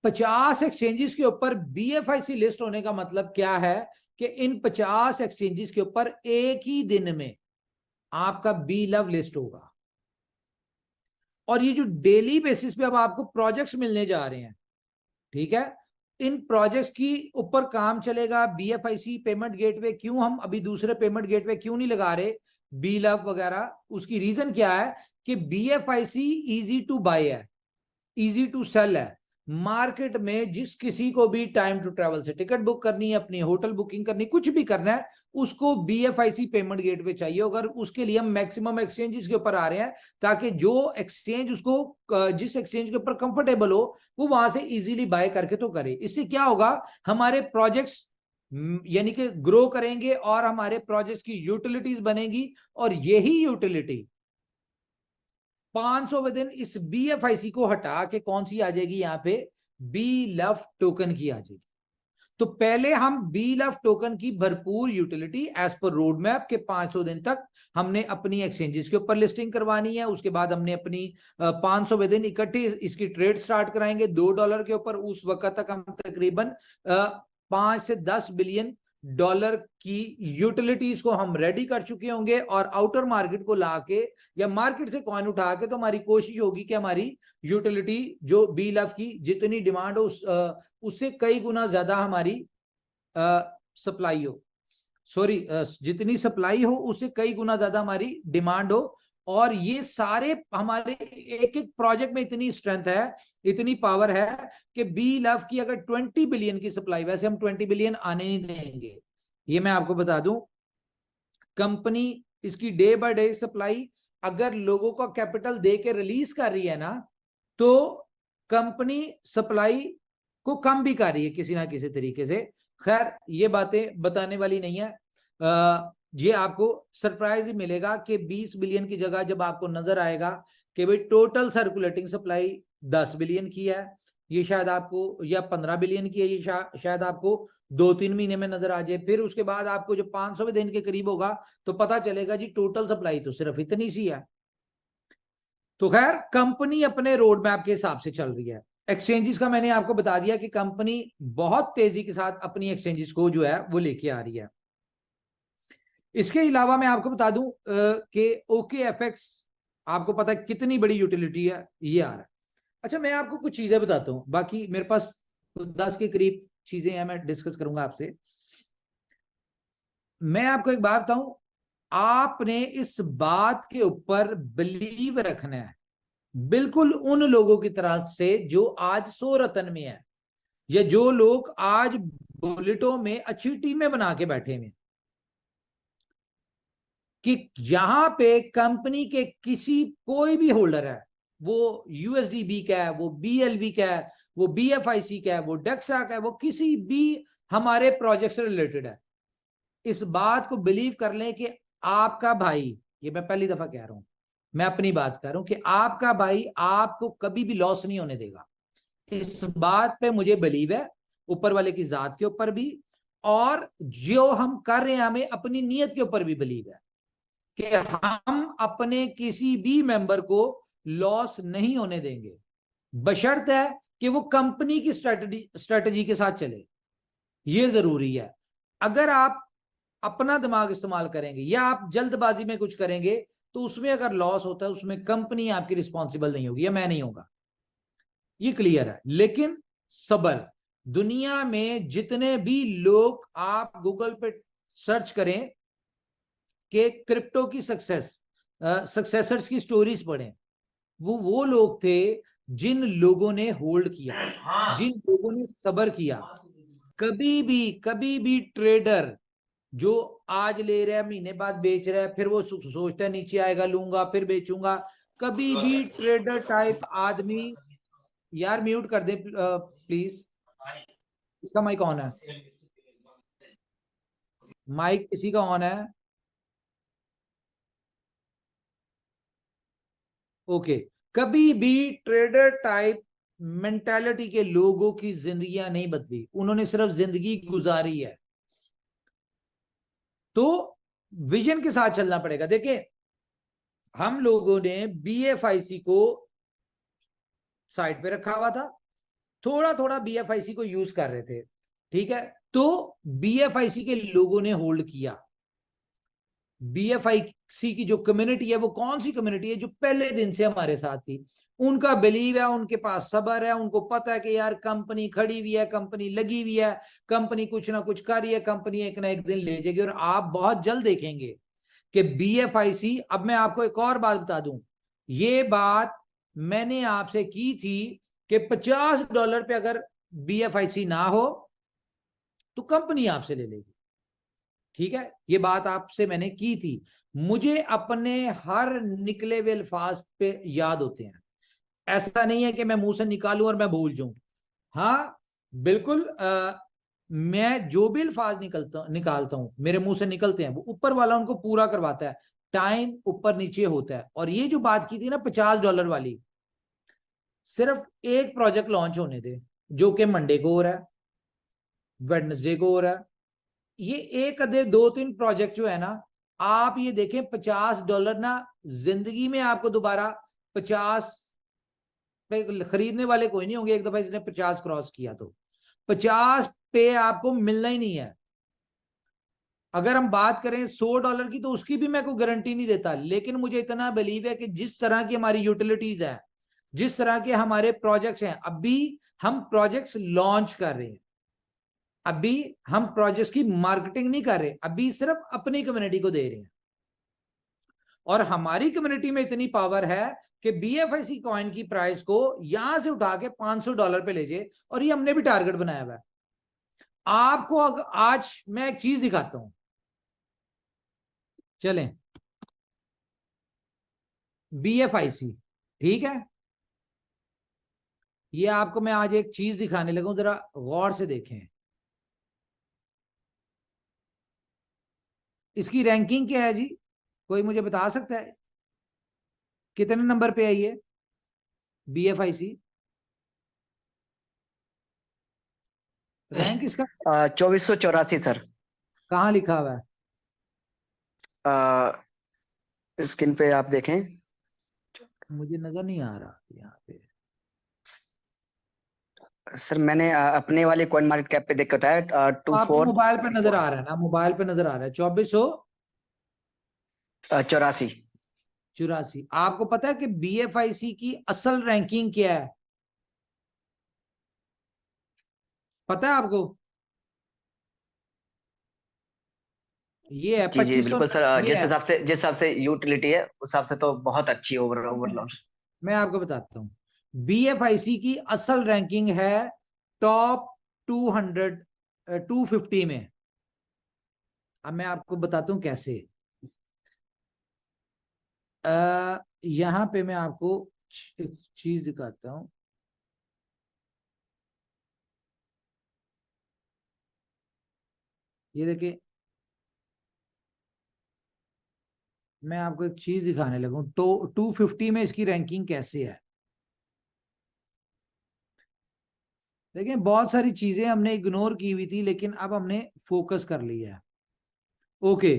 S2: 50 एक्सचेंजेस के ऊपर BFIC लिस्ट होने का मतलब क्या है कि इन 50 एक्सचेंजेस के ऊपर एक ही दिन में आपका बी लव लिस्ट होगा। और ये जो डेली बेसिस पे अब आपको प्रोजेक्ट्स मिलने जा रहे हैं, ठीक है, इन प्रोजेक्ट्स की ऊपर काम चलेगा। BFIC पेमेंट गेटवे, क्यों हम अभी दूसरे पेमेंट गेटवे क्यों नहीं लगा रहे, बी लव वगैरह, उसकी रीजन क्या है कि BFIC इजी टू बाय है, इजी टू सेल है। मार्केट में जिस किसी को भी टाइम टू ट्रैवल से टिकट बुक करनी है, अपनी होटल बुकिंग करनी, कुछ भी करना है, उसको BFIC पेमेंट गेटवे चाहिए। अगर उसके लिए हम मैक्सिमम एक्सचेंजेस के ऊपर आ रहे हैं, ताकि जो एक्सचेंज उसको जिस एक्सचेंज के ऊपर कंफर्टेबल हो वो वहां से इजीली बाय करके तो करे। इससे क्या होगा, हमारे प्रोजेक्ट्स यानी कि ग्रो करेंगे और हमारे प्रोजेक्ट्स की यूटिलिटीज बनेगी, और यही यूटिलिटी 500 दिन इस BFIC को हटा के कौन सी आ जाएगी, यहां पे BLUF टोकन की आ जाएगी। तो पहले हम BLUF टोकन की भरपूर utility as per road map के 500 दिन तक हमने अपनी एक्सचेंजेस के ऊपर लिस्टिंग करवानी है। उसके बाद हमने अपनी 500 दिन इकट्ठे इसकी ट्रेड स्टार्ट कराएंगे $2 के ऊपर। उस वक्त तक हम तकरीबन 5 से 10 बिलियन डॉलर की यूटिलिटीज को हम रेडी कर चुके होंगे, और आउटर मार्केट को लाके या मार्केट से कॉइन उठा के, तो हमारी कोशिश होगी कि हमारी यूटिलिटी जो BLUF की जितनी डिमांड हो उससे कई गुना ज्यादा हमारी सप्लाई हो, सॉरी जितनी सप्लाई हो उससे कई गुना ज्यादा हमारी डिमांड हो। और ये सारे हमारे एक एक प्रोजेक्ट में इतनी स्ट्रेंथ है, इतनी पावर है कि BLUF की अगर 20 बिलियन की सप्लाई, वैसे हम 20 बिलियन आने नहीं देंगे, ये मैं आपको बता दूं। कंपनी इसकी डे बाय डे सप्लाई अगर लोगों का कैपिटल दे के रिलीज कर रही है ना, तो कंपनी सप्लाई को कम भी कर रही है किसी ना किसी तरीके से। खैर ये बातें बताने वाली नहीं है। ये आपको सरप्राइज ही मिलेगा कि 20 बिलियन की जगह जब आपको नजर आएगा कि भाई टोटल सर्कुलेटिंग सप्लाई 10 बिलियन की है, ये शायद आपको, या 15 बिलियन की है, ये शायद आपको 2-3 महीने में नजर आ जाए। फिर उसके बाद आपको जो 500 दिन के करीब होगा तो पता चलेगा जी टोटल सप्लाई तो सिर्फ इतनी सी है। तो खैर कंपनी अपने रोड मैप के हिसाब से चल रही है। एक्सचेंजेस का मैंने आपको बता दिया कि कंपनी बहुत तेजी के साथ अपनी एक्सचेंजेस को जो है वो लेके आ रही है। इसके अलावा मैं आपको बता दूं कि OKFX आपको पता है कितनी बड़ी यूटिलिटी है, ये आ रहा है। अच्छा मैं आपको कुछ चीजें बताता हूं, बाकी मेरे पास 10 के करीब चीजें हैं, मैं डिस्कस करूंगा आपसे। मैं आपको एक बात बताऊं, आपने इस बात के ऊपर बिलीव रखना है, बिल्कुल उन लोगों की तरह से जो आज 100 रतन में है, या जो लोग आज बुलेटों में अच्छी टीमें बना के बैठे हुए, कि यहां पे कंपनी के किसी कोई भी होल्डर है, वो USDB का है, वो BLV का है, वो BFIC का है, वो डेक्सा का है, वो किसी भी हमारे प्रोजेक्ट से रिलेटेड है, इस बात को बिलीव कर लें कि आपका भाई, ये मैं पहली दफा कह रहा हूं, मैं अपनी बात कर रहा हूं कि आपका भाई आपको कभी भी लॉस नहीं होने देगा। इस बात पे मुझे बिलीव है, ऊपर वाले की जात के ऊपर भी, और जो हम कर रहे हैं हमें अपनी नीयत के ऊपर भी बिलीव है कि हम अपने किसी भी मेंबर को लॉस नहीं होने देंगे, बशर्त है कि वो कंपनी की स्ट्रेटजी के साथ चले। ये जरूरी है। अगर आप अपना दिमाग इस्तेमाल करेंगे या आप जल्दबाजी में कुछ करेंगे, तो उसमें अगर लॉस होता है उसमें कंपनी आपकी रिस्पॉन्सिबल नहीं होगी, या मैं नहीं होगा, ये क्लियर है। लेकिन सबर, दुनिया में जितने भी लोग आप गूगल पे सर्च करें कि क्रिप्टो की सक्सेसर्स की स्टोरीज पढ़ें, वो लोग थे जिन लोगों ने होल्ड किया, जिन लोगों ने सबर किया। कभी भी ट्रेडर जो आज ले रहा है महीने बाद बेच रहा है, फिर वो सोचता है नीचे आएगा लूंगा फिर बेचूंगा, कभी भी ट्रेडर टाइप आदमी, यार म्यूट कर दे प्लीज, इसका माइक ऑन है, माइक किसी का ऑन है, ओके। कभी भी ट्रेडर टाइप मेंटालिटी के लोगों की जिंदगियां नहीं बदली, उन्होंने सिर्फ जिंदगी गुजारी है। तो विजन के साथ चलना पड़ेगा। देखिए हम लोगों ने BFIC को साइड पे रखा हुआ था, थोड़ा थोड़ा BFIC को यूज कर रहे थे, ठीक है। तो BFIC के लोगों ने होल्ड किया। BFIC की जो कम्युनिटी है वो कौन सी कम्युनिटी है, जो पहले दिन से हमारे साथ थी, उनका बिलीव है, उनके पास सबर है, उनको पता है कि यार कंपनी खड़ी हुई है, कंपनी लगी हुई है, कंपनी कुछ ना कुछ कर रही है, कंपनी एक ना एक दिन ले जाएगी। और आप बहुत जल्द देखेंगे कि BFIC, अब मैं आपको एक और बात बता दूं, ये बात मैंने आपसे की थी कि $50 पे अगर BFIC ना हो तो कंपनी आपसे ले लेगी। ठीक है, ये बात आपसे मैंने की थी। मुझे अपने हर निकले हुए अल्फाज पे याद होते हैं, ऐसा नहीं है कि मैं मुंह से निकालूं और मैं भूल जाऊं। हाँ बिल्कुल, मैं जो भी अल्फाज निकालता हूं मेरे मुंह से निकलते हैं, वो ऊपर वाला उनको पूरा करवाता है, टाइम ऊपर नीचे होता है। और ये जो बात की थी ना $50 वाली, सिर्फ एक प्रोजेक्ट लॉन्च होने थे, जो कि मंडे को हो रहा है, वेडनेसडे को हो रहा है। ये एक आधे 2-3 प्रोजेक्ट जो है ना, आप ये देखें $50 ना, जिंदगी में आपको दोबारा 50 पे खरीदने वाले कोई नहीं होंगे। एक दफा इसने 50 क्रॉस किया तो 50 पे आपको मिलना ही नहीं है। अगर हम बात करें $100 की, तो उसकी भी मैं कोई गारंटी नहीं देता, लेकिन मुझे इतना बिलीव है कि जिस तरह की हमारी यूटिलिटीज है, जिस तरह के हमारे प्रोजेक्ट्स हैं, अभी हम प्रोजेक्ट्स लॉन्च कर रहे हैं, अभी हम प्रोजेक्ट्स की मार्केटिंग नहीं कर रहे, अभी सिर्फ अपनी कम्युनिटी को दे रहे हैं। और हमारी कम्युनिटी में इतनी पावर है कि BFIC कॉइन की प्राइस को यहां से उठा के $500 पे ले जाए, और ये हमने भी टारगेट बनाया हुआ है। आपको आज मैं एक चीज दिखाता हूं, चलें। BFIC, ठीक है, ये आपको मैं आज एक चीज दिखाने लगा हूं, जरा गौर से देखें। इसकी रैंकिंग क्या है जी, कोई मुझे बता सकता है कितने नंबर पे है ये BFIC? रैंक इसका
S3: 2484 सर।
S2: कहाँ लिखा हुआ है?
S3: स्क्रीन पे आप देखें।
S2: मुझे नजर नहीं आ रहा यहाँ पे।
S3: सर मैंने अपने वाले कॉइन मार्केट कैप पे देख के बताया
S2: आपको मोबाइल पे नजर
S3: 2484।
S2: आ रहा है ना, मोबाइल पे नजर आ रहा है 2484। आपको पता है कि BFIC की असल रैंकिंग क्या है? पता है आपको? ये है
S3: जी जी
S2: 2500।
S3: बिल्कुल सर,
S2: ये है,
S3: जिस हिसाब से यूटिलिटी है उस हिसाब से तो बहुत अच्छी ओवरऑल।
S2: मैं आपको बताता हूँ। BFIC की असल रैंकिंग है टॉप 200, 250 में। अब मैं आपको बताता हूँ कैसे। यहां पे मैं आपको एक चीज दिखाता हूं। ये देखिए, मैं आपको एक चीज दिखाने लगा हूं, तो 250 में इसकी रैंकिंग कैसे है। देखिए, बहुत सारी चीजें हमने इग्नोर की हुई थी, लेकिन अब हमने फोकस कर लिया है। ओके,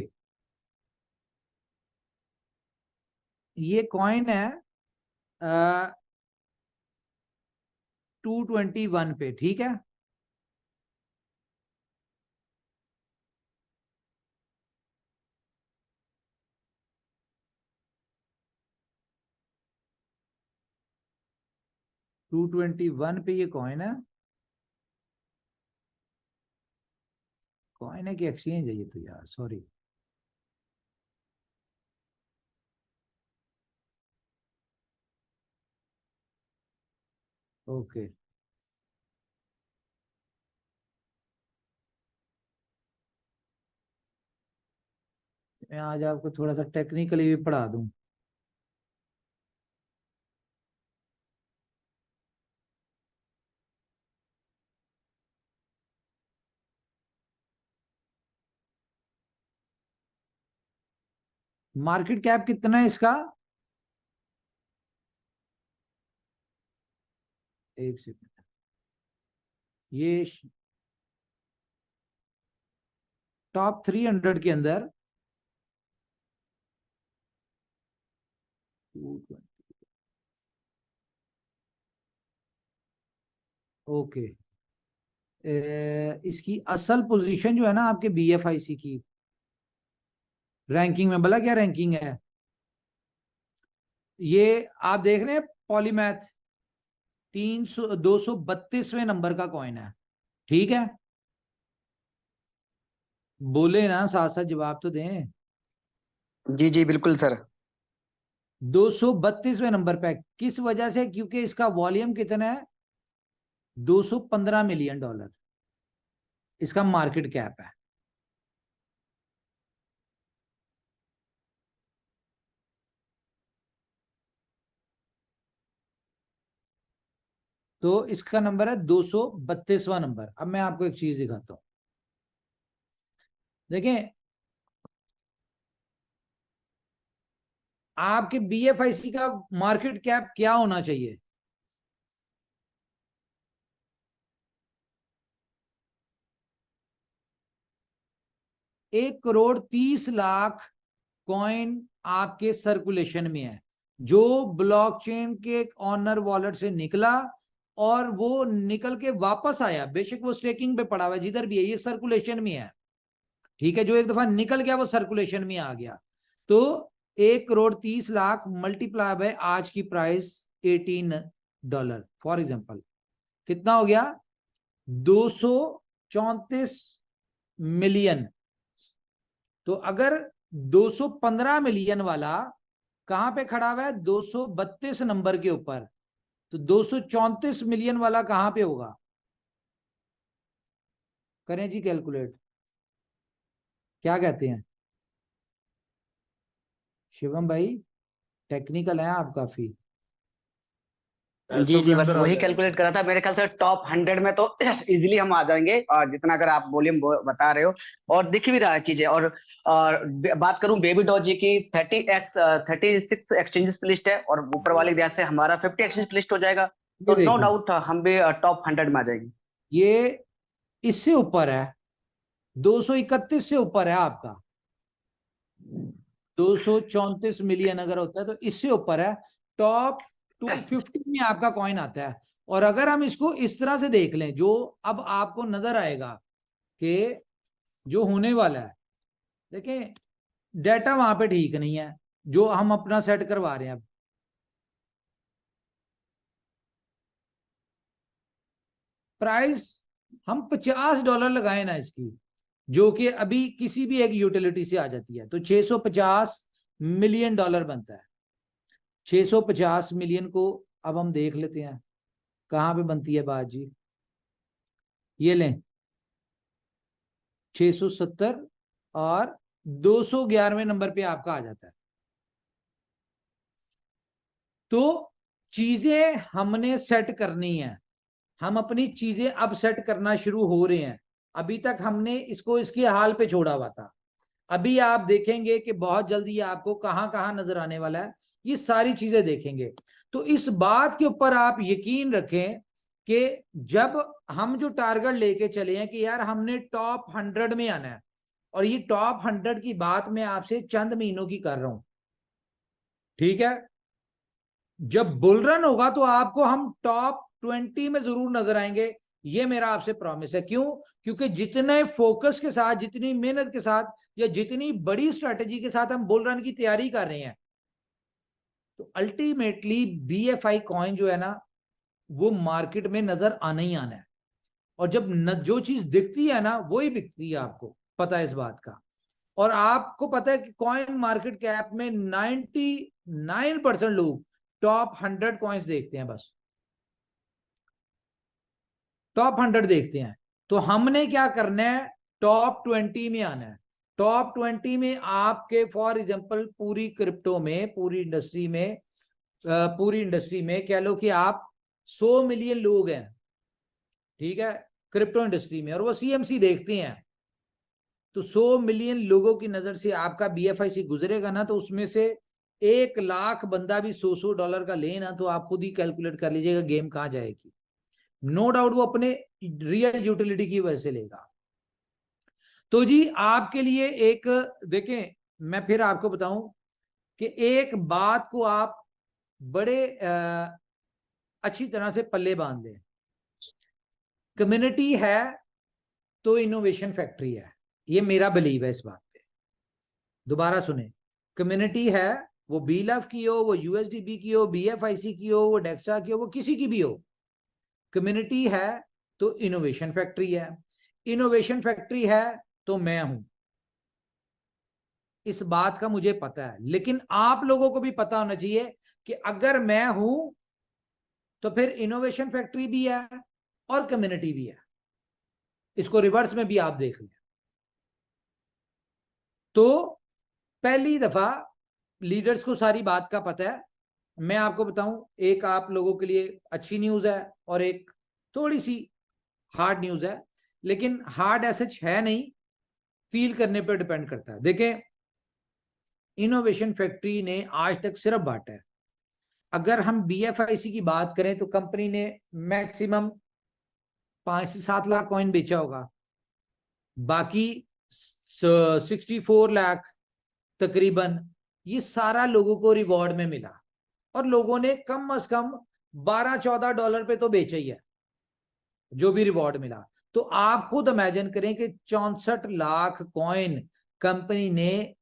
S2: ये कॉइन है 221 पे, ठीक है। $221 पे ये कॉइन है। कॉइन है कि एक्सचेंज है ये, तो यार सॉरी। ओके, मैं आज आपको थोड़ा सा टेक्निकली भी पढ़ा दूं। मार्केट कैप कितना है इसका? एक सेकंड, ये टॉप 300 के अंदर 220। ओके, इसकी असल पोजीशन जो है ना आपके BFIC की रैंकिंग में, भला क्या रैंकिंग है ये आप देख रहे हैं? पॉलीमैथ 232वें नंबर का कॉइन है, ठीक है। बोले ना, साथ साथ जवाब तो दें।
S3: जी जी बिल्कुल सर।
S2: 232वें नंबर पे, किस वजह से? क्योंकि इसका वॉल्यूम कितना है? $215 मिलियन इसका मार्केट कैप है। तो इसका नंबर है 232वां नंबर। अब मैं आपको एक चीज दिखाता हूं, देखें आपके BFIC का मार्केट कैप क्या होना चाहिए। $1,30,00,000 कॉइन आपके सर्कुलेशन में है, जो ब्लॉकचेन के ऑनर वॉलेट से निकला और वो निकल के वापस आया। बेशक वो स्टेकिंग पे पड़ा हुआ है, जिधर भी है ये सर्कुलेशन में है, ठीक है। जो एक दफा निकल गया वो सर्कुलेशन में आ गया। तो $1,30,00,000 मल्टीप्लाई बाय आज की प्राइस $18 फॉर एग्जांपल कितना हो गया, 234 मिलियन। तो अगर 215 मिलियन वाला कहां पे खड़ा हुआ है, 232 नंबर के ऊपर, तो 234 मिलियन वाला कहां पे होगा, करें जी कैलकुलेट, क्या कहते हैं शिवम भाई, टेक्निकल है आप काफी।
S3: जी जी, बस वही कैलकुलेट करा था। मेरे ख्याल से टॉप 100 में तो इजीली हम आ जाएंगे, और जितना अगर आप वॉल्यूम बता रहे हो और दिख भी रहा है चीजें। और बात करूं बेबी डॉजी की, 36 एक्सचेंजेस पे लिस्ट है, और ऊपर वाली लिहाज से हमारा 50 एक्सचेंज पे लिस्ट हो जाएगा। तो
S2: ये
S3: नो
S2: देखो
S3: डाउट हम भी टॉप 100 में आ जाएंगे।
S2: ये इससे ऊपर है, 231 से ऊपर है आपका, 234 मिलियन अगर होता है तो इससे ऊपर है, टॉप 250 में आपका कॉइन आता है। और अगर हम इसको इस तरह से देख लें, जो अब आपको नजर आएगा कि जो होने वाला है, देखें डेटा वहां पे ठीक नहीं है जो हम अपना सेट करवा रहे हैं। अब प्राइस हम $50 लगाए ना इसकी, जो कि अभी किसी भी एक यूटिलिटी से आ जाती है, तो $650 मिलियन बनता है। 650 मिलियन को अब हम देख लेते हैं कहां पे बनती है बात जी। ये लें 670 और 211वें नंबर पे आपका आ जाता है। तो चीजें हमने सेट करनी है, हम अपनी चीजें अब सेट करना शुरू हो रहे हैं। अभी तक हमने इसको इसके हाल पे छोड़ा हुआ था। अभी आप देखेंगे कि बहुत जल्दी आपको कहां कहां नजर आने वाला है, ये सारी चीजें देखेंगे। तो इस बात के ऊपर आप यकीन रखें कि जब हम जो टारगेट लेके चले हैं कि यार हमने टॉप 100 में आना है, और ये टॉप 100 की बात मैं आपसे चंद महीनों की कर रहा हूं, ठीक है। जब बुल रन होगा तो आपको हम टॉप 20 में जरूर नजर आएंगे, ये मेरा आपसे प्रॉमिस है। क्यों? क्योंकि जितने फोकस के साथ, जितनी मेहनत के साथ, या जितनी बड़ी स्ट्रेटेजी के साथ हम बुल रन की तैयारी कर रहे हैं, तो अल्टीमेटली BFI कॉइन जो है ना, वो मार्केट में नजर आना ही आना है। और जब जो चीज दिखती है ना वही बिकती है, आपको पता है इस बात का। और आपको पता है कि कॉइन मार्केट कैप में 99% लोग टॉप 100 कॉइन्स देखते हैं, बस टॉप 100 देखते हैं। तो हमने क्या करना है, टॉप 20 में आना है। टॉप 20 में आपके फॉर एग्जांपल पूरी क्रिप्टो में, पूरी इंडस्ट्री में कह लो कि आप 100 मिलियन लोग हैं, ठीक है, क्रिप्टो इंडस्ट्री में, और वो CMC देखते हैं। तो 100 मिलियन लोगों की नजर से आपका BFIC गुजरेगा ना, तो उसमें से 1 लाख बंदा भी $100 का ले ना, तो आप खुद ही कैलकुलेट कर लीजिएगा गेम कहां जाएगी। नो डाउट वो अपने रियल यूटिलिटी की वजह से लेगा। तो जी आपके लिए एक, देखें मैं फिर आपको बताऊं कि एक बात को आप बड़े अच्छी तरह से पल्ले बांध लें। कम्युनिटी है तो इनोवेशन फैक्ट्री है, ये मेरा बिलीव है इस बात पे। दोबारा सुने, कम्युनिटी है, वो BLF की हो, वो USDB की हो, BFIC की हो, वो डेक्सा की हो, वो किसी की भी हो, कम्युनिटी है तो इनोवेशन फैक्ट्री है। इनोवेशन फैक्ट्री है तो मैं हूं, इस बात का मुझे पता है। लेकिन आप लोगों को भी पता होना चाहिए कि अगर मैं हूं तो फिर इनोवेशन फैक्ट्री भी है, और कम्युनिटी भी है। इसको रिवर्स में भी आप देख लें। तो पहली दफा लीडर्स को सारी बात का पता है। मैं आपको बताऊं, एक आप लोगों के लिए अच्छी न्यूज है और एक थोड़ी सी हार्ड न्यूज है, लेकिन हार्ड ऐसे है नहीं, फील करने पर डिपेंड करता है। देखें, इनोवेशन फैक्ट्री ने आज तक सिर्फ बांटा है। अगर हम BFIC की बात करें तो कंपनी ने मैक्सिमम 5 से 7 लाख कॉइन बेचा होगा, बाकी 64 लाख तकरीबन ये सारा लोगों को रिवॉर्ड में मिला, और लोगों ने कम से कम $12-14 पे तो बेचा ही है जो भी रिवॉर्ड मिला। तो आप खुद इमेजिन करें कि 64 लाख कॉइन कंपनी ने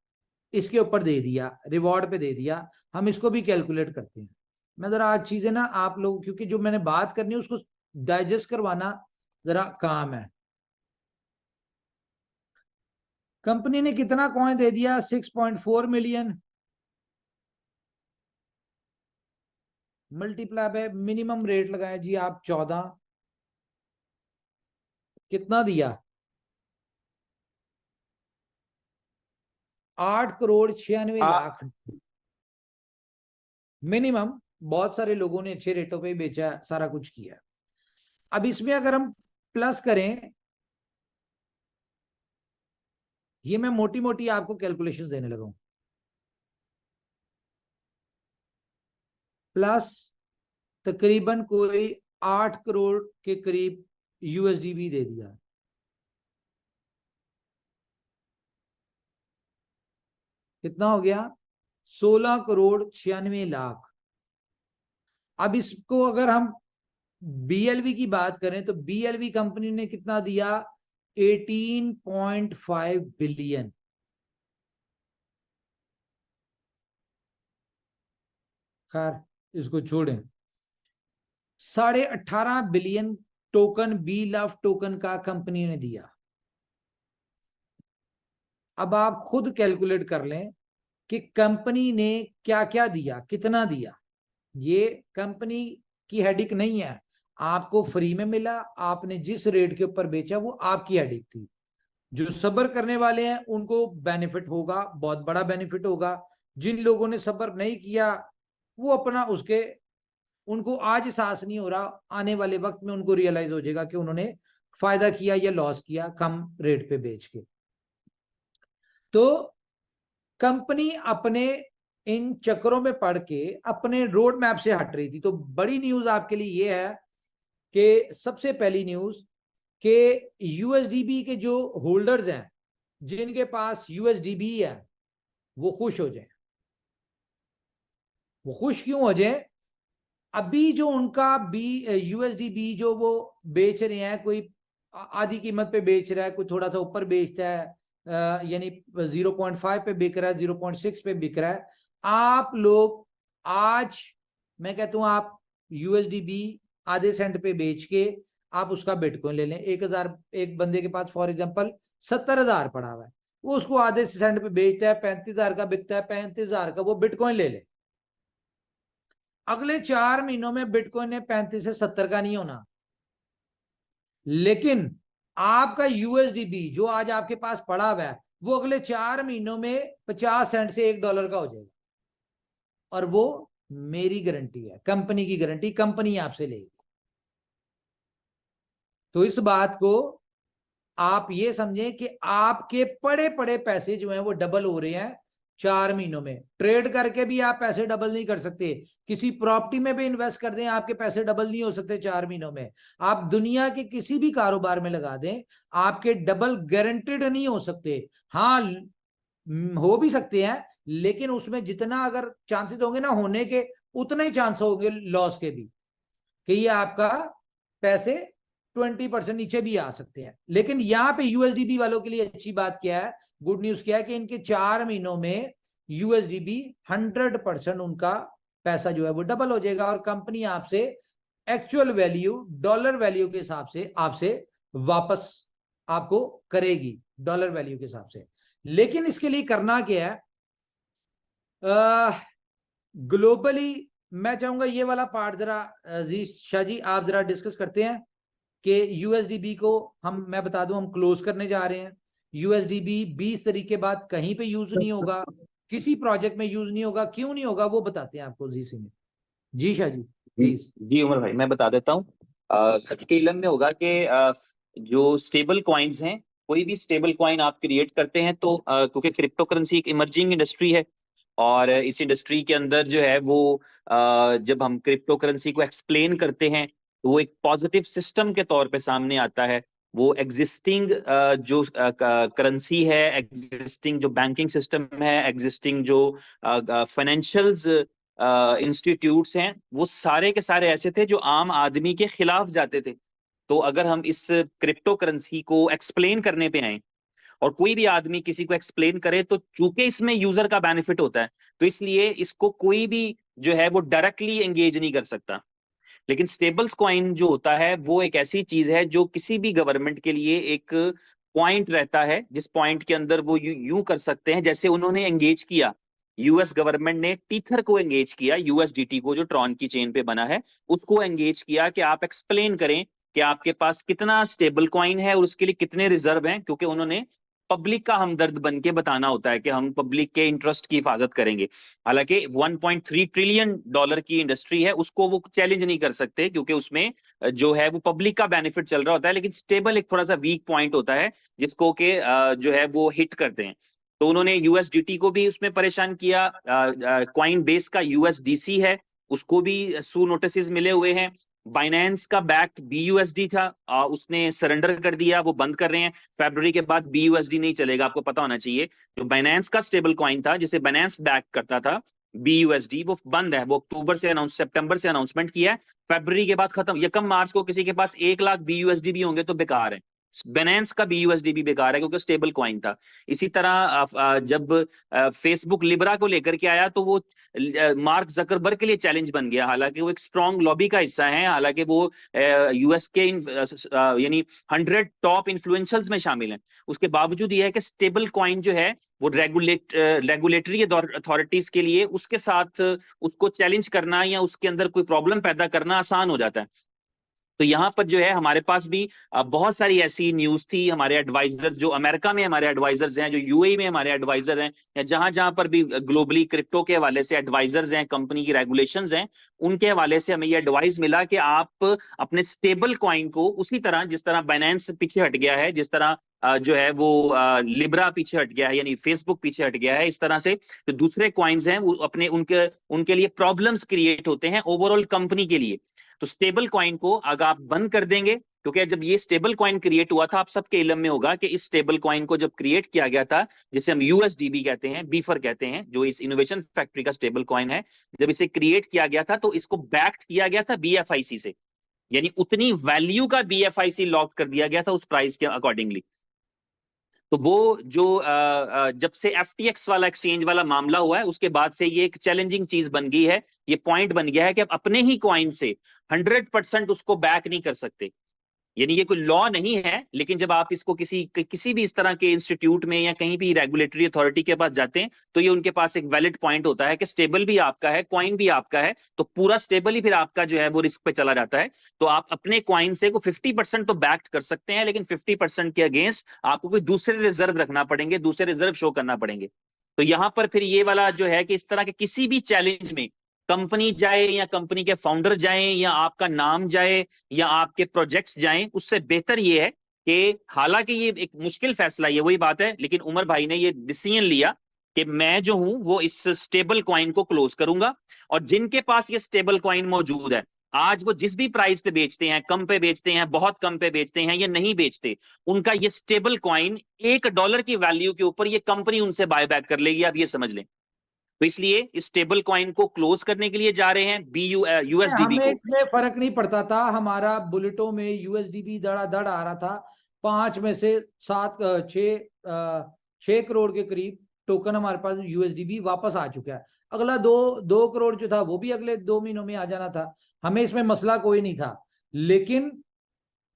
S2: इसके ऊपर दे दिया, रिवॉर्ड पे दे दिया। हम इसको भी कैलकुलेट करते हैं। मैं जरा आज चीजें ना आप लोग, क्योंकि जो मैंने बात करनी है उसको डाइजेस्ट करवाना जरा काम है। कंपनी ने कितना कॉइन दे दिया? 6.4 million multiply by minimum rate लगाया जी आप 14, कितना दिया? 8,96,00,000 मिनिमम। बहुत सारे लोगों ने अच्छे रेटों पे बेचा, सारा कुछ किया। अब इसमें अगर हम प्लस करें, ये मैं मोटी मोटी आपको कैलकुलेशंस देने लगा हूं, प्लस तकरीबन कोई 8 करोड़ के करीब USD भी दे दिया। कितना हो गया? 16,96,00,000। अब इसको अगर हम BLV की बात करें तो BLV कंपनी ने कितना दिया? 18.5 बिलियन। खैर इसको छोड़ें। 18.5 बिलियन टोकन BLV टोकन का कंपनी ने दिया। अब आप खुद कैलकुलेट कर लें कि कंपनी ने क्या क्या दिया, कितना दिया। ये कंपनी की हेडिक नहीं है, आपको फ्री में मिला, आपने जिस रेट के ऊपर बेचा वो आपकी हेडिक थी। जो सब्र करने वाले हैं उनको बेनिफिट होगा, बहुत बड़ा बेनिफिट होगा। जिन लोगों ने सब्र नहीं किया वो अपना उसके, उनको आज एहसास नहीं हो रहा, आने वाले वक्त में उनको रियलाइज हो जाएगा कि उन्होंने फायदा किया या लॉस किया कम रेट पे बेच के। तो कंपनी अपने इन चक्करों में पड़ के अपने रोड मैप से हट रही थी। तो बड़ी न्यूज आपके लिए यह है कि सबसे पहली न्यूज कि USDB के जो होल्डर्स हैं, जिनके पास USDB है, वो खुश हो जाए। वो खुश क्यों हो जाए? अभी जो उनका USDB जो वो बेच रहे हैं, कोई आधी कीमत पे बेच रहा है, कोई थोड़ा सा ऊपर बेचता है, यानी 0.5 पे बिक रहा है, 0.6 पे बिक रहा है। आप लोग आज, मैं कहता हूं, आप USDB आधे सेंट पे बेच के आप उसका बिटकॉइन ले लें। 1,000 एक बंदे के पास फॉर एग्जांपल 70,000 पड़ा हुआ है, वो उसको आधे सेंट पे बेचता है, 35,000 का बिकता है, 35,000 का वो बिटकॉइन ले ले। अगले 4 महीनों में बिटकॉइन ने 35 से 70 का नहीं होना, लेकिन आपका USDB जो आज आपके पास पड़ा हुआ है वो अगले 4 महीनों में 50 सेंट से $1 का हो जाएगा। और वो मेरी गारंटी है, कंपनी की गारंटी, कंपनी आपसे लेगी। तो इस बात को आप ये समझें कि आपके पड़े पड़े पैसे जो हैं वो डबल हो रहे हैं 4 महीनों में। ट्रेड करके भी आप पैसे डबल नहीं कर सकते, किसी प्रॉपर्टी में भी इन्वेस्ट कर दें आपके पैसे डबल नहीं हो सकते 4 महीनों में। आप दुनिया के किसी भी कारोबार में लगा दें, आपके डबल गारंटेड नहीं हो सकते। हाँ हो भी सकते हैं, लेकिन उसमें जितना अगर चांसेस होंगे ना होने के, उतने ही चांस होंगे लॉस के भी, कि ये आपका पैसे 20% नीचे भी आ सकते हैं। लेकिन यहाँ पे USDB वालों के लिए अच्छी बात क्या है, गुड न्यूज क्या है कि इनके 4 महीनों में USDB 100% उनका पैसा जो है वो डबल हो जाएगा, और कंपनी आपसे एक्चुअल वैल्यू, डॉलर वैल्यू के हिसाब से आपसे वापस आपको करेगी, डॉलर वैल्यू के हिसाब से। लेकिन इसके लिए करना क्या है? ग्लोबली मैं चाहूंगा ये वाला पार्ट जरा अजीज शाह जी आप जरा डिस्कस करते हैं कि यूएसडीबी को मैं बता दूं हम क्लोज करने जा रहे हैं। यूएसडीबी 20 तारीख के बाद कहीं पे यूज नहीं होगा, किसी प्रोजेक्ट में यूज नहीं होगा। क्यों नहीं होगा वो बताते हैं आपको जी सिंह। जी शाह जी प्लीज।
S1: जी उमर भाई, मैं बता देता हूँ। सबके इलम में होगा कि जो स्टेबल कॉइन्स हैं, कोई भी स्टेबल कॉइन आप क्रिएट करते हैं तो क्योंकि क्रिप्टो करेंसी एक इमर्जिंग इंडस्ट्री है, और इस इंडस्ट्री के अंदर जो है वो जब हम क्रिप्टो करेंसी को एक्सप्लेन करते हैं तो वो एक पॉजिटिव सिस्टम के तौर पे सामने आता है। वो एग्जिस्टिंग जो करेंसी है, एग्जिस्टिंग जो बैंकिंग सिस्टम है, एग्जिस्टिंग जो फाइनेंशियल्स इंस्टीट्यूट्स हैं, वो सारे के सारे ऐसे थे जो आम आदमी के खिलाफ जाते थे। तो अगर हम इस क्रिप्टो करेंसी को एक्सप्लेन करने पे आए और कोई भी आदमी किसी को एक्सप्लेन करे, तो चूंकि इसमें यूजर का बेनिफिट होता है तो इसलिए इसको कोई भी जो है वो डायरेक्टली एंगेज नहीं कर सकता। लेकिन स्टेबल्स कॉइन जो होता है वो एक ऐसी चीज है जो किसी भी गवर्नमेंट के लिए एक पॉइंट रहता है, जिस पॉइंट के अंदर वो यूं कर सकते हैं, जैसे उन्होंने एंगेज किया, यूएस गवर्नमेंट ने टीथर को एंगेज किया, यूएसडीटी को जो ट्रॉन की चेन पे बना है, उसको एंगेज किया कि आप एक्सप्लेन करें कि आपके पास कितना स्टेबल कॉइन है और उसके लिए कितने रिजर्व हैं, क्योंकि उन्होंने पब्लिक का हमदर्द बन के बताना होता है कि हम पब्लिक के इंटरेस्ट की हिफाजत करेंगे। हालांकि 1.3 ट्रिलियन डॉलर की इंडस्ट्री है, उसको वो चैलेंज नहीं कर सकते क्योंकि उसमें जो है वो पब्लिक का बेनिफिट चल रहा होता है, लेकिन स्टेबल एक थोड़ा सा वीक पॉइंट होता है जिसको कि जो है वो हिट करते हैं। तो उन्होंने यूएसडीटी को भी उसमें परेशान किया। कॉइन बेस का यूएसडीसी है, उसको भी सू नोटिस मिले हुए हैं। बाइनेंस का बैक्ड बीयूएसडी था, उसने सरेंडर कर दिया, वो बंद कर रहे हैं। फरवरी के बाद बीयूएसडी नहीं चलेगा, आपको पता होना चाहिए। जो बाइनेंस का स्टेबल कॉइन था जिसे बाइनेंस बैक करता था बीयूएसडी, वो बंद है। वो सितंबर से अनाउंसमेंट किया है, फरवरी के बाद खत्म। यकम मार्च को किसी के पास 1 लाख बीयूएसडी भी होंगे तो बेकार है। बाइनेंस का बीयूएसडी भी बेकार है क्योंकि स्टेबल कॉइन था। इसी तरह जब फेसबुक लिब्रा को लेकर के आया तो वो मार्क जकरबर्ग के लिए चैलेंज बन गया। हालांकि वो एक स्ट्रॉन्ग लॉबी का हिस्सा है, हालांकि वो यूएस के यानी 100 टॉप इन्फ्लुएंसर्स में शामिल हैं, उसके बावजूद यह है कि स्टेबल कॉइन जो है वो रेगुलेटरी अथॉरिटीज के लिए उसके साथ उसको चैलेंज करना या उसके अंदर कोई प्रॉब्लम पैदा करना आसान हो जाता है। तो यहाँ पर जो है हमारे पास भी बहुत सारी ऐसी न्यूज थी। हमारे एडवाइजर जो अमेरिका में हमारे एडवाइजर्स हैं, जो यूएई में हमारे एडवाइजर हैं, या जहां जहां पर भी ग्लोबली क्रिप्टो के हवाले से एडवाइजर्स हैं, कंपनी की रेगुलेशंस हैं, उनके हवाले से हमें ये एडवाइस मिला कि आप अपने स्टेबल कॉइन को उसी तरह, जिस तरह बाइनेंस पीछे हट गया है, जिस तरह जो है वो लिब्रा पीछे हट गया है, यानी फेसबुक पीछे हट गया है, इस तरह से जो दूसरे कॉइन्स हैं वो अपने उनके उनके लिए प्रॉब्लम्स क्रिएट होते हैं ओवरऑल कंपनी के लिए। तो स्टेबल कॉइन को अगर आप बंद कर देंगे, क्योंकि जब ये स्टेबल कॉइन क्रिएट हुआ था, आप सबके इल्म में होगा कि इस स्टेबल कॉइन को जब क्रिएट किया गया था, जिसे हम यूएसडीबी कहते हैं, बीफर कहते हैं, जो इस इनोवेशन फैक्ट्री का स्टेबल कॉइन है, जब इसे क्रिएट किया गया था तो इसको बैक्ड किया गया था बीएफआईसी से, यानी उतनी वैल्यू का बीएफआईसी लॉक कर दिया गया था उस प्राइस के अकॉर्डिंगली। तो वो जो जब से एफटीएक्स वाला एक्सचेंज वाला मामला हुआ है, उसके बाद से ये एक चैलेंजिंग चीज बन गई है, ये पॉइंट बन गया है कि आप अपने ही कॉइन से 100% उसको बैक नहीं कर सकते। यानी ये कोई लॉ नहीं है, लेकिन जब आप इसको किसी भी इस तरह के इंस्टीट्यूट में या कहीं भी रेगुलेटरी अथॉरिटी के पास जाते हैं तो ये उनके पास एक वैलिड पॉइंट होता है कि स्टेबल भी आपका है, कॉइन भी आपका है, तो पूरा स्टेबल ही फिर आपका जो है वो रिस्क पे चला जाता है। तो आप अपने कॉइन से को 50% तो बैक कर सकते हैं, लेकिन 50% के अगेंस्ट आपको कोई दूसरे रिजर्व रखना पड़ेंगे, दूसरे रिजर्व शो करना पड़ेंगे। तो यहां पर फिर ये वाला जो है कि इस तरह के किसी भी चैलेंज में कंपनी जाए या कंपनी के फाउंडर जाए या आपका नाम जाए या आपके प्रोजेक्ट्स जाएं, उससे बेहतर ये है कि हालांकि ये एक मुश्किल फैसला, ये वही बात है, लेकिन उमर भाई ने ये डिसीजन लिया कि मैं जो हूं वो इस स्टेबल कॉइन को क्लोज करूंगा, और जिनके पास ये स्टेबल कॉइन मौजूद है, आज वो जिस भी प्राइस पे बेचते हैं, कम पे बेचते हैं, बहुत कम पे बेचते हैं या नहीं बेचते, उनका ये स्टेबल कॉइन $1 की वैल्यू के ऊपर ये कंपनी उनसे बाय बैक कर लेगी, आप ये समझ लें। तो इसलिए इस स्टेबल कॉइन को क्लोज करने के लिए जा रहे हैं यूएसडीबी
S2: हमें
S1: को।
S2: इसमें फर्क नहीं पड़ता था, हमारा बुलेटों में यूएसडीबी धड़ाधड़ आ रहा था। 5 में से 6 करोड़ के करीब टोकन हमारे पास यूएसडीबी वापस आ चुका है। अगला 2 करोड़ जो था वो भी अगले 2 महीनों में आ जाना था, हमें इसमें मसला कोई नहीं था। लेकिन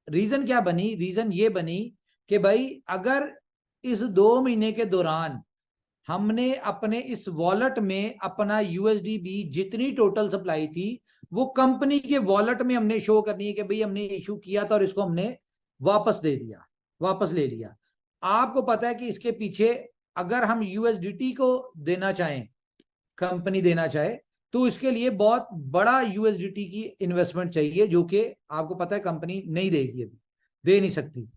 S2: रीजन क्या बनी? रीजन ये बनी कि भाई अगर इस 2 महीने के दौरान हमने अपने इस वॉलेट में अपना यूएसडीबी जितनी टोटल सप्लाई थी वो कंपनी के वॉलेट में हमने शो करनी है कि भाई हमने इशू किया था और इसको हमने वापस दे दिया, वापस ले लिया। आपको पता है कि इसके पीछे अगर हम यूएसडीटी को देना चाहें, कंपनी देना चाहे, तो इसके लिए बहुत बड़ा यूएसडीटी की इन्वेस्टमेंट चाहिए, जो कि आपको पता है कंपनी नहीं देगी, अभी दे नहीं सकती।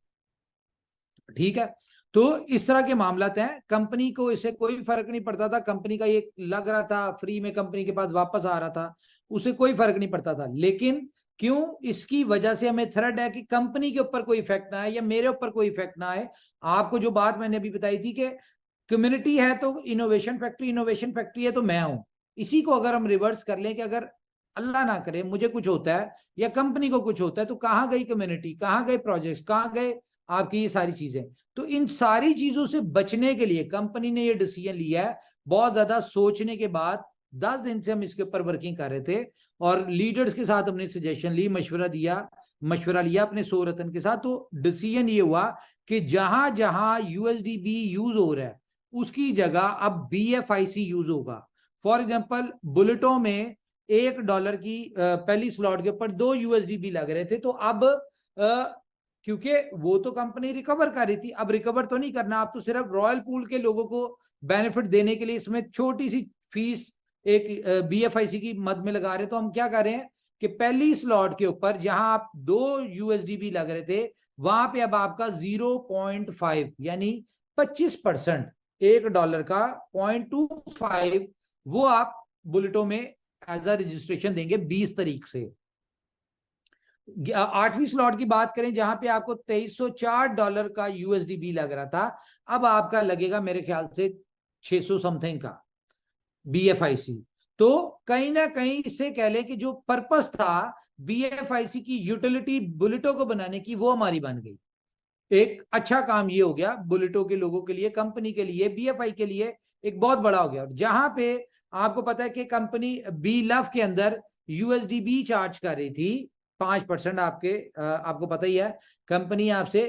S2: ठीक है, तो इस तरह के मामलात हैं। कंपनी को इससे कोई फर्क नहीं पड़ता था, कंपनी का ये लग रहा था फ्री में कंपनी के पास वापस आ रहा था, उसे कोई फर्क नहीं पड़ता था। लेकिन क्यों, इसकी वजह से हमें थ्रेट है कि कंपनी के ऊपर कोई इफेक्ट ना आए या मेरे ऊपर कोई इफेक्ट ना आए। आपको जो बात मैंने अभी बताई थी कि कम्युनिटी है तो इनोवेशन फैक्ट्री, इनोवेशन फैक्ट्री है तो मैं हूं। इसी को अगर हम रिवर्स कर लें कि अगर अल्लाह ना करे मुझे कुछ होता है या कंपनी को कुछ होता है, तो कहां गई कम्युनिटी, कहां गए प्रोजेक्ट्स, कहां गए आपकी ये सारी चीजें। तो इन सारी चीजों से बचने के लिए कंपनी ने ये डिसीजन लिया है। बहुत ज्यादा सोचने के बाद 10 दिन से हम इसके ऊपर वर्किंग कर रहे थे और लीडर्स के साथ हमने सजेशन ली, मशवरा लिया अपने 100 रत्न के साथ। तो डिसीजन ये हुआ कि जहां जहां यूएसडीबी यूज हो रहा है उसकी जगह अब बीएफआईसी यूज होगा। फॉर एग्जांपल बुलेटों में $1 की पहली स्लॉट के ऊपर 2 यूएसडीबी लग रहे थे, तो अब क्योंकि वो तो कंपनी रिकवर कर रही थी, अब रिकवर तो नहीं करना, आप तो सिर्फ रॉयल पूल के लोगों को बेनिफिट देने के लिए इसमें छोटी सी फीस एक बीएफआईसी की मद में लगा रहे। तो हम क्या कर रहे हैं कि पहली स्लॉट के ऊपर जहां आप 2 यूएसडीबी लग रहे थे, वहां पे अब आपका 0.5 यानी 25%, $1 का 0.25 वो आप बुलेटों में एज अ रजिस्ट्रेशन देंगे 20 तारीख से। 8वीं स्लॉट की बात करें जहां पे आपको $2304 का यूएसडीबी लग रहा था, अब आपका लगेगा मेरे ख्याल से 600 समथिंग का बीएफआईसी। तो कहीं ना कहीं इससे कह ले कि जो पर्पस था बीएफआईसी की यूटिलिटी बुलेटों को बनाने की, वो हमारी बन गई। एक अच्छा काम ये हो गया बुलेटों के लोगों के लिए, कंपनी के लिए, बीएफआई के लिए एक बहुत बड़ा हो गया। जहां पे आपको पता है कि कंपनी बी लव के अंदर यूएसडीबी चार्ज कर रही थी 5%, आपको पता ही है कंपनी आपसे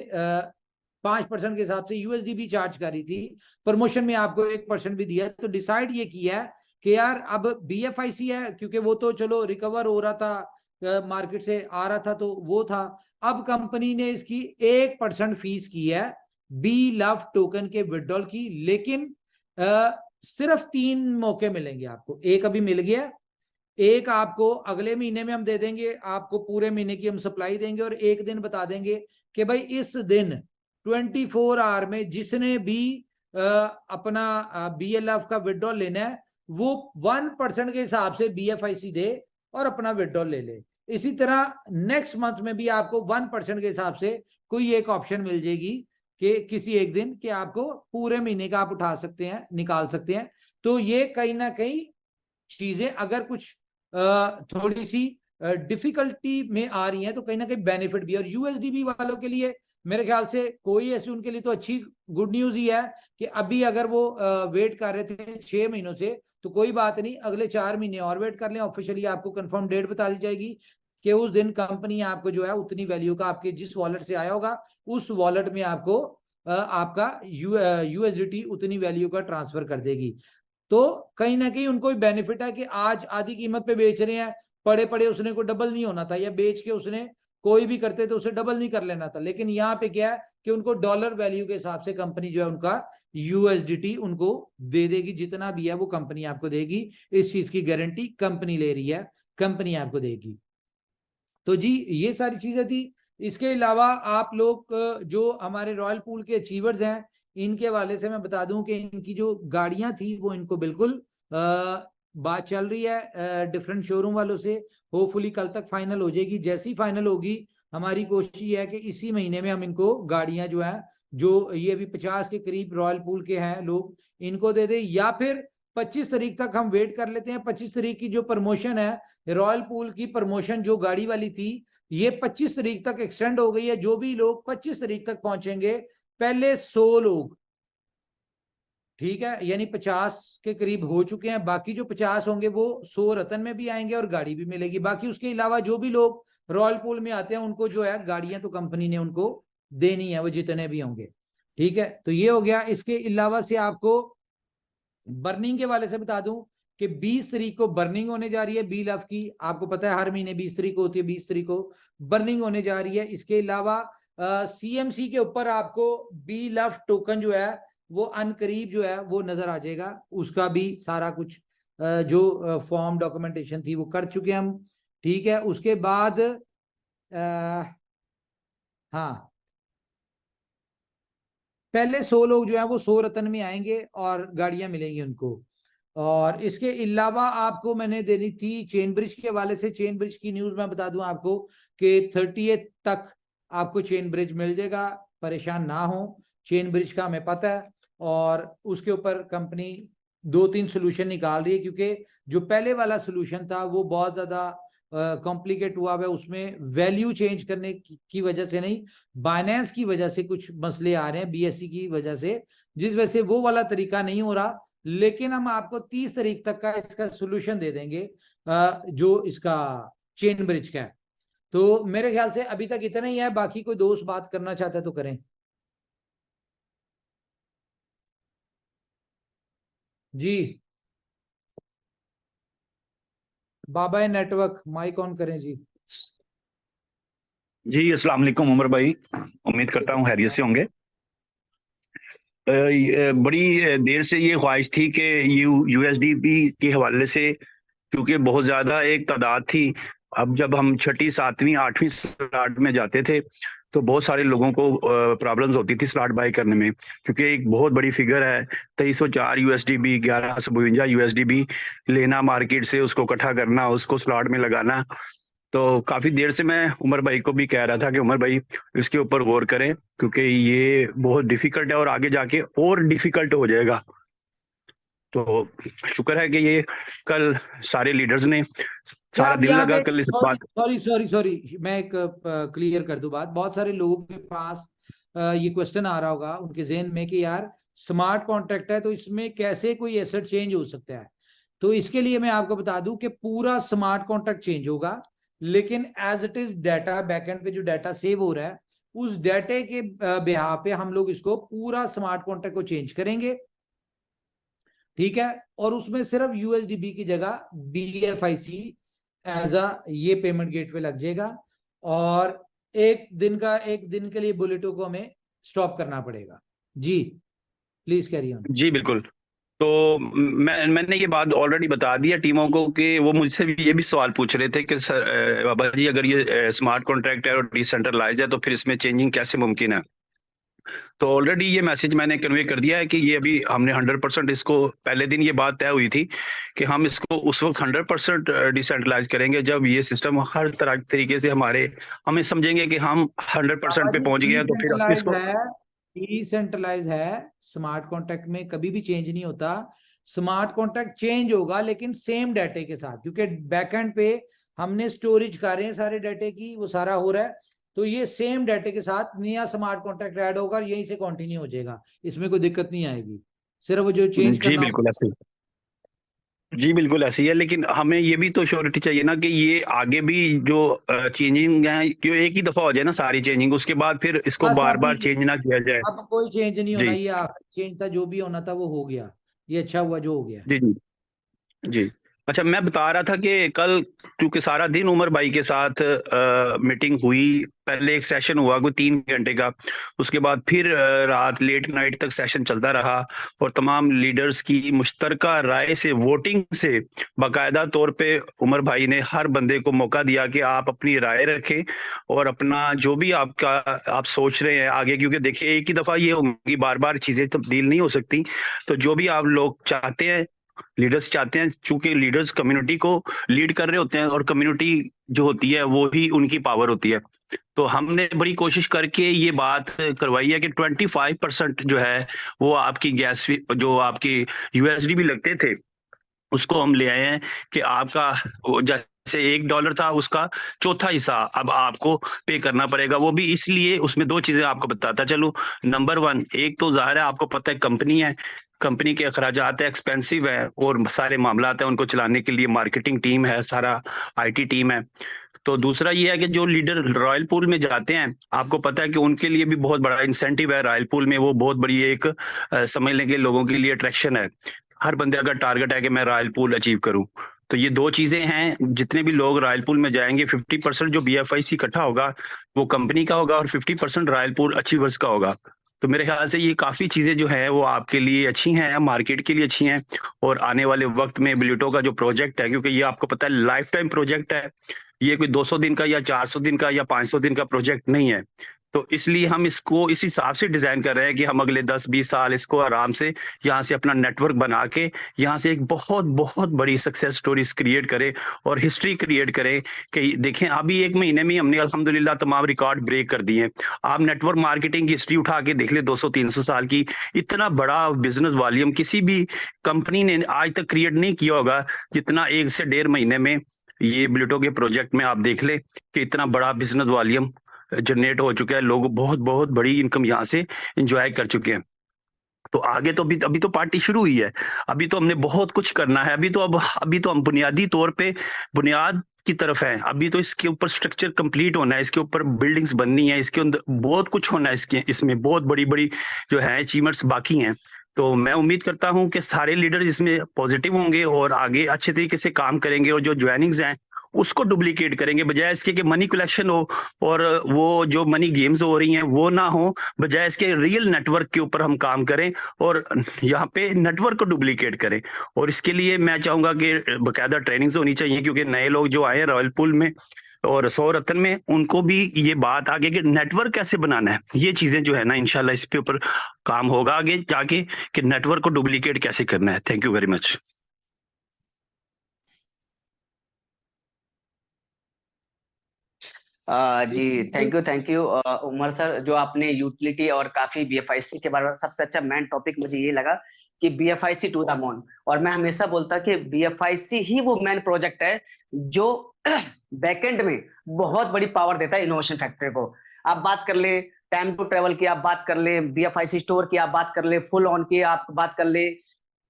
S2: 5% के हिसाब से यूएसडीबी चार्ज कर रही थी, प्रमोशन में आपको 1% भी दिया। तो डिसाइड ये किया कि यार अब बीएफआईसी है, क्योंकि वो तो चलो रिकवर हो रहा था, मार्केट से आ रहा था तो वो था। अब कंपनी ने इसकी 1% फीस की है बी लव टोकन के विड्रॉल की, लेकिन सिर्फ 3 मौके मिलेंगे आपको। एक अभी मिल गया, एक आपको अगले महीने में हम दे देंगे, आपको पूरे महीने की हम सप्लाई देंगे, और एक दिन बता देंगे कि भाई इस दिन 24 आवर में जिसने भी अपना बीएलएफ का विड्रॉल लेना है वो 1% के हिसाब से बीएफआईसी दे और अपना विड्रॉल ले ले। इसी तरह नेक्स्ट मंथ में भी आपको 1% के हिसाब से कोई एक ऑप्शन मिल जाएगी कि किसी एक दिन कि आपको पूरे महीने का आप उठा सकते हैं, निकाल सकते हैं। तो ये कहीं ना कहीं चीजें अगर कुछ थोड़ी सी डिफिकल्टी में आ रही हैं तो कहीं ना कहीं बेनिफिट भी है। और यूएसडीबी वालों के लिए मेरे ख्याल से कोई ऐसी, उनके लिए तो अच्छी गुड न्यूज ही है कि अभी अगर वो वेट कर रहे थे 6 महीनों से, तो कोई बात नहीं, अगले 4 महीने और वेट कर लें। ऑफिशियली आपको कंफर्म डेट बता दी जाएगी कि उस दिन कंपनी आपको जो है उतनी वैल्यू का आपके जिस वॉलेट से आया होगा उस वॉलेट में आपको आपका यूएसडीटी उतनी वैल्यू का ट्रांसफर कर देगी। तो कहीं ना कहीं उनको बेनिफिट है कि आज आधी कीमत पे बेच रहे हैं, पड़े पड़े उसने को डबल नहीं होना था, या बेच के उसने कोई भी करते तो उसे डबल नहीं कर लेना था। लेकिन यहाँ पे क्या है कि उनको डॉलर वैल्यू के हिसाब से कंपनी जो है उनका यूएसडीटी उनको दे देगी, जितना भी है वो कंपनी आपको देगी। इस चीज की गारंटी कंपनी ले रही है, कंपनी आपको देगी। तो जी ये सारी चीजें थी। इसके अलावा आप लोग जो हमारे रॉयल पूल के अचीवर्स हैं, इनके हवाले से मैं बता दूं कि इनकी जो गाड़ियां थी वो इनको बिल्कुल बात चल रही है डिफरेंट शोरूम वालों से। होपफुली कल तक फाइनल हो जाएगी। जैसी फाइनल होगी हमारी कोशिश है कि इसी महीने में हम इनको गाड़ियां जो है, जो ये अभी 50 के करीब रॉयल पूल के हैं लोग, इनको दे दे, या फिर 25 तारीख तक हम वेट कर लेते हैं। 25 तारीख की जो प्रमोशन है, रॉयल पूल की प्रमोशन जो गाड़ी वाली थी, ये 25 तारीख तक एक्सटेंड हो गई है। जो भी लोग 25 तारीख तक पहुंचेंगे, पहले 100 लोग, ठीक है, यानी 50 के करीब हो चुके हैं, बाकी जो 50 होंगे वो 100 रतन में भी आएंगे और गाड़ी भी मिलेगी। बाकी उसके अलावा जो भी लोग रॉयल पूल में आते हैं उनको जो है गाड़ियां तो कंपनी ने उनको देनी है, वो जितने भी होंगे। ठीक है, तो ये हो गया। इसके अलावा से आपको बर्निंग के वाले से बता दूं कि 20 तारीख को बर्निंग होने जा रही है बी लफ की, आपको पता है हर महीने 20 तारीख को होती है, 20 तारीख को बर्निंग होने जा रही है। इसके अलावा CMC के ऊपर आपको बी लफ टोकन जो है वो अनकरीब जो है वो नजर आ जाएगा, उसका भी सारा कुछ जो फॉर्म डॉक्यूमेंटेशन थी वो कर चुके हैं हम, ठीक है। उसके बाद हाँ, पहले 100 लोग जो है वो 100 रतन में आएंगे और गाड़ियां मिलेंगी उनको। और इसके अलावा आपको मैंने देनी थी चेन ब्रिज के हवाले से, चेन ब्रिज की न्यूज मैं बता दूं आपको कि 30 तक आपको चेन ब्रिज मिल जाएगा, परेशान ना हो, चेन ब्रिज का हमें पता है। और उसके ऊपर कंपनी 2-3 सोल्यूशन निकाल रही है, क्योंकि जो पहले वाला सोल्यूशन था वो बहुत ज्यादा कॉम्प्लिकेट हुआ है, उसमें वैल्यू चेंज करने की वजह से नहीं, बाइनेंस की वजह से कुछ मसले आ रहे हैं, BSE की वजह से, जिस वजह से वो वाला तरीका नहीं हो रहा। लेकिन हम आपको 30 तारीख तक का इसका सोल्यूशन दे देंगे जो इसका चेन ब्रिज का है। तो मेरे ख्याल से अभी तक इतना ही है, बाकी कोई दोस्त बात करना चाहता है तो करें जी। बाबा नेटवर्क माइक ऑन करें जी।
S4: जी अस्सलाम वालेकुम उमर भाई, उम्मीद करता हूँ खैरियत से होंगे। बड़ी देर से ये ख्वाहिश थी कि USDP के हवाले से, क्योंकि बहुत ज्यादा एक तादाद थी। अब जब हम 6ठी 7वीं 8वीं स्लॉट में जाते थे तो बहुत सारे लोगों को प्रॉब्लम्स होती थी स्लॉट बाय करने में, क्योंकि एक बहुत बड़ी फिगर है 2304 USDP, 1152 USDP लेना मार्केट से, उसको इकट्ठा करना, उसको स्लॉट में लगाना। तो काफी देर से मैं उमर भाई को भी कह रहा था कि उमर भाई इसके ऊपर गौर करें, क्योंकि ये बहुत डिफिकल्ट है और आगे जाके और डिफिकल्ट हो जाएगा। तो शुक्र है कि ये कल सारे लीडर्स ने सारा दिन लगा कल इस बात।
S2: सॉरी मैं एक क्लियर कर दूं बात। बहुत सारे लोगों के पास ये क्वेश्चन आ रहा होगा उनके जहन में कि यार स्मार्ट कॉन्ट्रैक्ट है तो इसमें कैसे कोई एसेट चेंज हो सकता है। तो इसके लिए मैं आपको बता दूं कि पूरा स्मार्ट कॉन्ट्रैक्ट चेंज होगा, लेकिन as it is data backend पे जो डाटा सेव हो रहा है उस डाटे के बिहाफ पे हम लोग इसको पूरा स्मार्ट कॉन्ट्रैक्ट को चेंज करेंगे, ठीक है। और उसमें सिर्फ USDP की जगह BFIC एज ये पेमेंट गेटवे लग जाएगा, और एक दिन के लिए बुलेटो को हमें स्टॉप करना पड़ेगा जी। Please carry on.
S4: जी बिल्कुल। तो मैंने ये बात ऑलरेडी बता दिया टीमों को कि वो मुझसे भी ये भी सवाल पूछ रहे थे कि सर बाबा जी अगर ये स्मार्ट कॉन्ट्रैक्ट है और डिसेंट्रलाइज है तो फिर इसमें चेंजिंग कैसे मुमकिन है। तो ऑलरेडी ये मैसेज मैंने कन्वे कर दिया है कि ये अभी हमने 100% इसको, पहले दिन ये बात तय हुई थी कि हम इसको उस वक्त 100% डिसेंट्रलाइज करेंगे जब ये सिस्टम हर तरह तरीके से हमें समझेंगे कि हम 100% पे पहुंच गए हैं। तो फिर इसको
S2: डिसेंट्रलाइज है, स्मार्ट कॉन्ट्रैक्ट में कभी भी चेंज नहीं होता। स्मार्ट कॉन्ट्रैक्ट चेंज होगा लेकिन सेम डाटे के साथ, क्योंकि बैकएंड पे हमने स्टोरेज कर रहे हैं सारे डाटे की, वो सारा हो रहा है। तो ये सेम डाटे के साथ नया स्मार्ट कॉन्ट्रैक्ट ऐड होगा, यहीं से कंटिन्यू हो जाएगा, इसमें कोई दिक्कत नहीं आएगी। सिर्फ वो जो चेंज
S4: जी बिल्कुल ऐसे जी बिल्कुल ऐसी है, लेकिन हमें ये भी तो श्योरिटी चाहिए ना कि ये आगे भी जो चेंजिंग है क्यों एक ही दफा हो जाए ना सारी चेंजिंग, उसके बाद फिर इसको बार बार चेंज ना किया जाए।
S2: अब कोई चेंज नहीं होना,
S4: जी
S2: ये आखिरी चेंज था, जो भी होना था वो हो गया, ये अच्छा हुआ जो हो गया।
S4: जी जी जी। अच्छा मैं बता रहा था कि कल क्योंकि सारा दिन उमर भाई के साथ मीटिंग हुई, पहले एक सेशन हुआ कोई 3 घंटे का, उसके बाद फिर रात लेट नाइट तक सेशन चलता रहा और तमाम लीडर्स की मुश्तरका राय से, वोटिंग से बाकायदा तौर पे उमर भाई ने हर बंदे को मौका दिया कि आप अपनी राय रखें और अपना जो भी आप सोच रहे हैं आगे, क्योंकि देखिए एक ही दफा ये होंगी, बार बार चीजें तब्दील नहीं हो सकती। तो जो भी आप लोग चाहते हैं, लीडर्स चाहते हैं, चूंकि लीडर्स कम्युनिटी को लीड कर रहे होते हैं और कम्युनिटी जो होती है वो ही उनकी पावर होती है। तो हमने बड़ी कोशिश करके ये बात करवाई है कि 25% जो है वो आपकी गैस, जो आपकी USDP लगते थे उसको हम ले आए हैं कि आपका जैसे $1 था उसका चौथा हिस्सा अब आपको पे करना पड़ेगा। वो भी इसलिए, उसमें 2 चीजें आपको बताता चलूं। नंबर 1, एक तो जाहिर है आपको पता है कंपनी है, कंपनी के अखराजात है, एक्सपेंसिव है और सारे मामलात हैं, उनको चलाने के लिए मार्केटिंग टीम है, सारा IT टीम है। तो दूसरा ये है कि जो लीडर रॉयल पूल में जाते हैं, आपको पता है कि उनके लिए भी बहुत बड़ा इंसेंटिव है रॉयल पूल में, वो बहुत बड़ी एक समझ लें कि लोगों के लिए अट्रैक्शन है। हर बंदे का टारगेट है कि मैं रॉयल पूल अचीव करूं। तो ये दो चीजें हैं, जितने भी लोग रॉयल पूल में जाएंगे 50% जो BFIC इकट्ठा होगा वो कंपनी का होगा और 50% रॉयल पूल अचीवर्स का होगा। तो मेरे ख्याल से ये काफी चीजें जो है वो आपके लिए अच्छी हैं, मार्केट के लिए अच्छी हैं, और आने वाले वक्त में ब्लूटो का जो प्रोजेक्ट है, क्योंकि ये आपको पता है लाइफ टाइम प्रोजेक्ट है, ये कोई 200 दिन का या 400 दिन का या 500 दिन का प्रोजेक्ट नहीं है। तो इसलिए हम इसको इस हिसाब से डिजाइन कर रहे हैं कि हम अगले 10-20 साल इसको आराम से यहाँ से अपना नेटवर्क बना के यहाँ से एक बहुत बहुत बड़ी सक्सेस स्टोरीज क्रिएट करें और हिस्ट्री क्रिएट करें। कि देखें अभी 1 महीने में हमने अल्हम्दुलिल्लाह तमाम रिकॉर्ड ब्रेक कर दिए हैं। आप नेटवर्क मार्केटिंग की हिस्ट्री उठा के देख ले 200-300 साल की, इतना बड़ा बिजनेस वॉल्यूम किसी भी कंपनी ने आज तक क्रिएट नहीं किया होगा जितना 1 से 1.5 महीने में ये ब्लूटो के प्रोजेक्ट में आप देख ले कि इतना बड़ा बिजनेस वॉल्यूम जनरेट हो चुका है। लोग बहुत बहुत बड़ी इनकम यहाँ से एंजॉय कर चुके हैं। तो आगे तो अभी तो पार्टी शुरू हुई है, अभी तो हमने बहुत कुछ करना है। अभी तो हम बुनियादी तौर पे बुनियाद की तरफ है। अभी तो इसके ऊपर स्ट्रक्चर कंप्लीट होना है, इसके ऊपर बिल्डिंग्स बननी है, इसके अंदर बहुत कुछ होना है, इसमें बहुत बड़ी बड़ी जो है अचीवमेंट्स बाकी हैं। तो मैं उम्मीद करता हूं कि सारे लीडर्स इसमें पॉजिटिव होंगे और आगे अच्छे तरीके से काम करेंगे और जो ज्वाइनिंग्स हैं उसको डुप्लीकेट करेंगे, बजाय इसके कि मनी कलेक्शन हो और वो जो मनी गेम्स हो रही हैं वो ना हो, बजाय इसके रियल नेटवर्क के ऊपर हम काम करें और यहाँ पे नेटवर्क को डुप्लीकेट करें। और इसके लिए मैं चाहूंगा कि बाकायदा ट्रेनिंग्स होनी चाहिए, क्योंकि नए लोग जो आए हैं रॉयल पूल में और 100 रत्न में, उनको भी ये बात आगे कि नेटवर्क कैसे बनाना है। ये चीजें जो है ना इंशाल्लाह इस पे ऊपर काम होगा आगे जाके कि नेटवर्क को डुप्लीकेट कैसे करना है। Thank you very much.
S3: जी थैंक यू उमर सर, जो आपने यूटिलिटी और काफी BFIC के बारे में सबसे अच्छा मेन टॉपिक मुझे ये लगा कि BFIC टू द मून। और मैं हमेशा बोलता कि BFIC ही वो मेन प्रोजेक्ट है जो बैकएंड में बहुत बड़ी पावर देता है इनोवेशन फैक्ट्री को। आप बात कर ले टाइम टू ट्रेवल की, आप बात कर ले BFIC स्टोर की, आप बात कर ले फुल ऑन की, आप बात कर ले,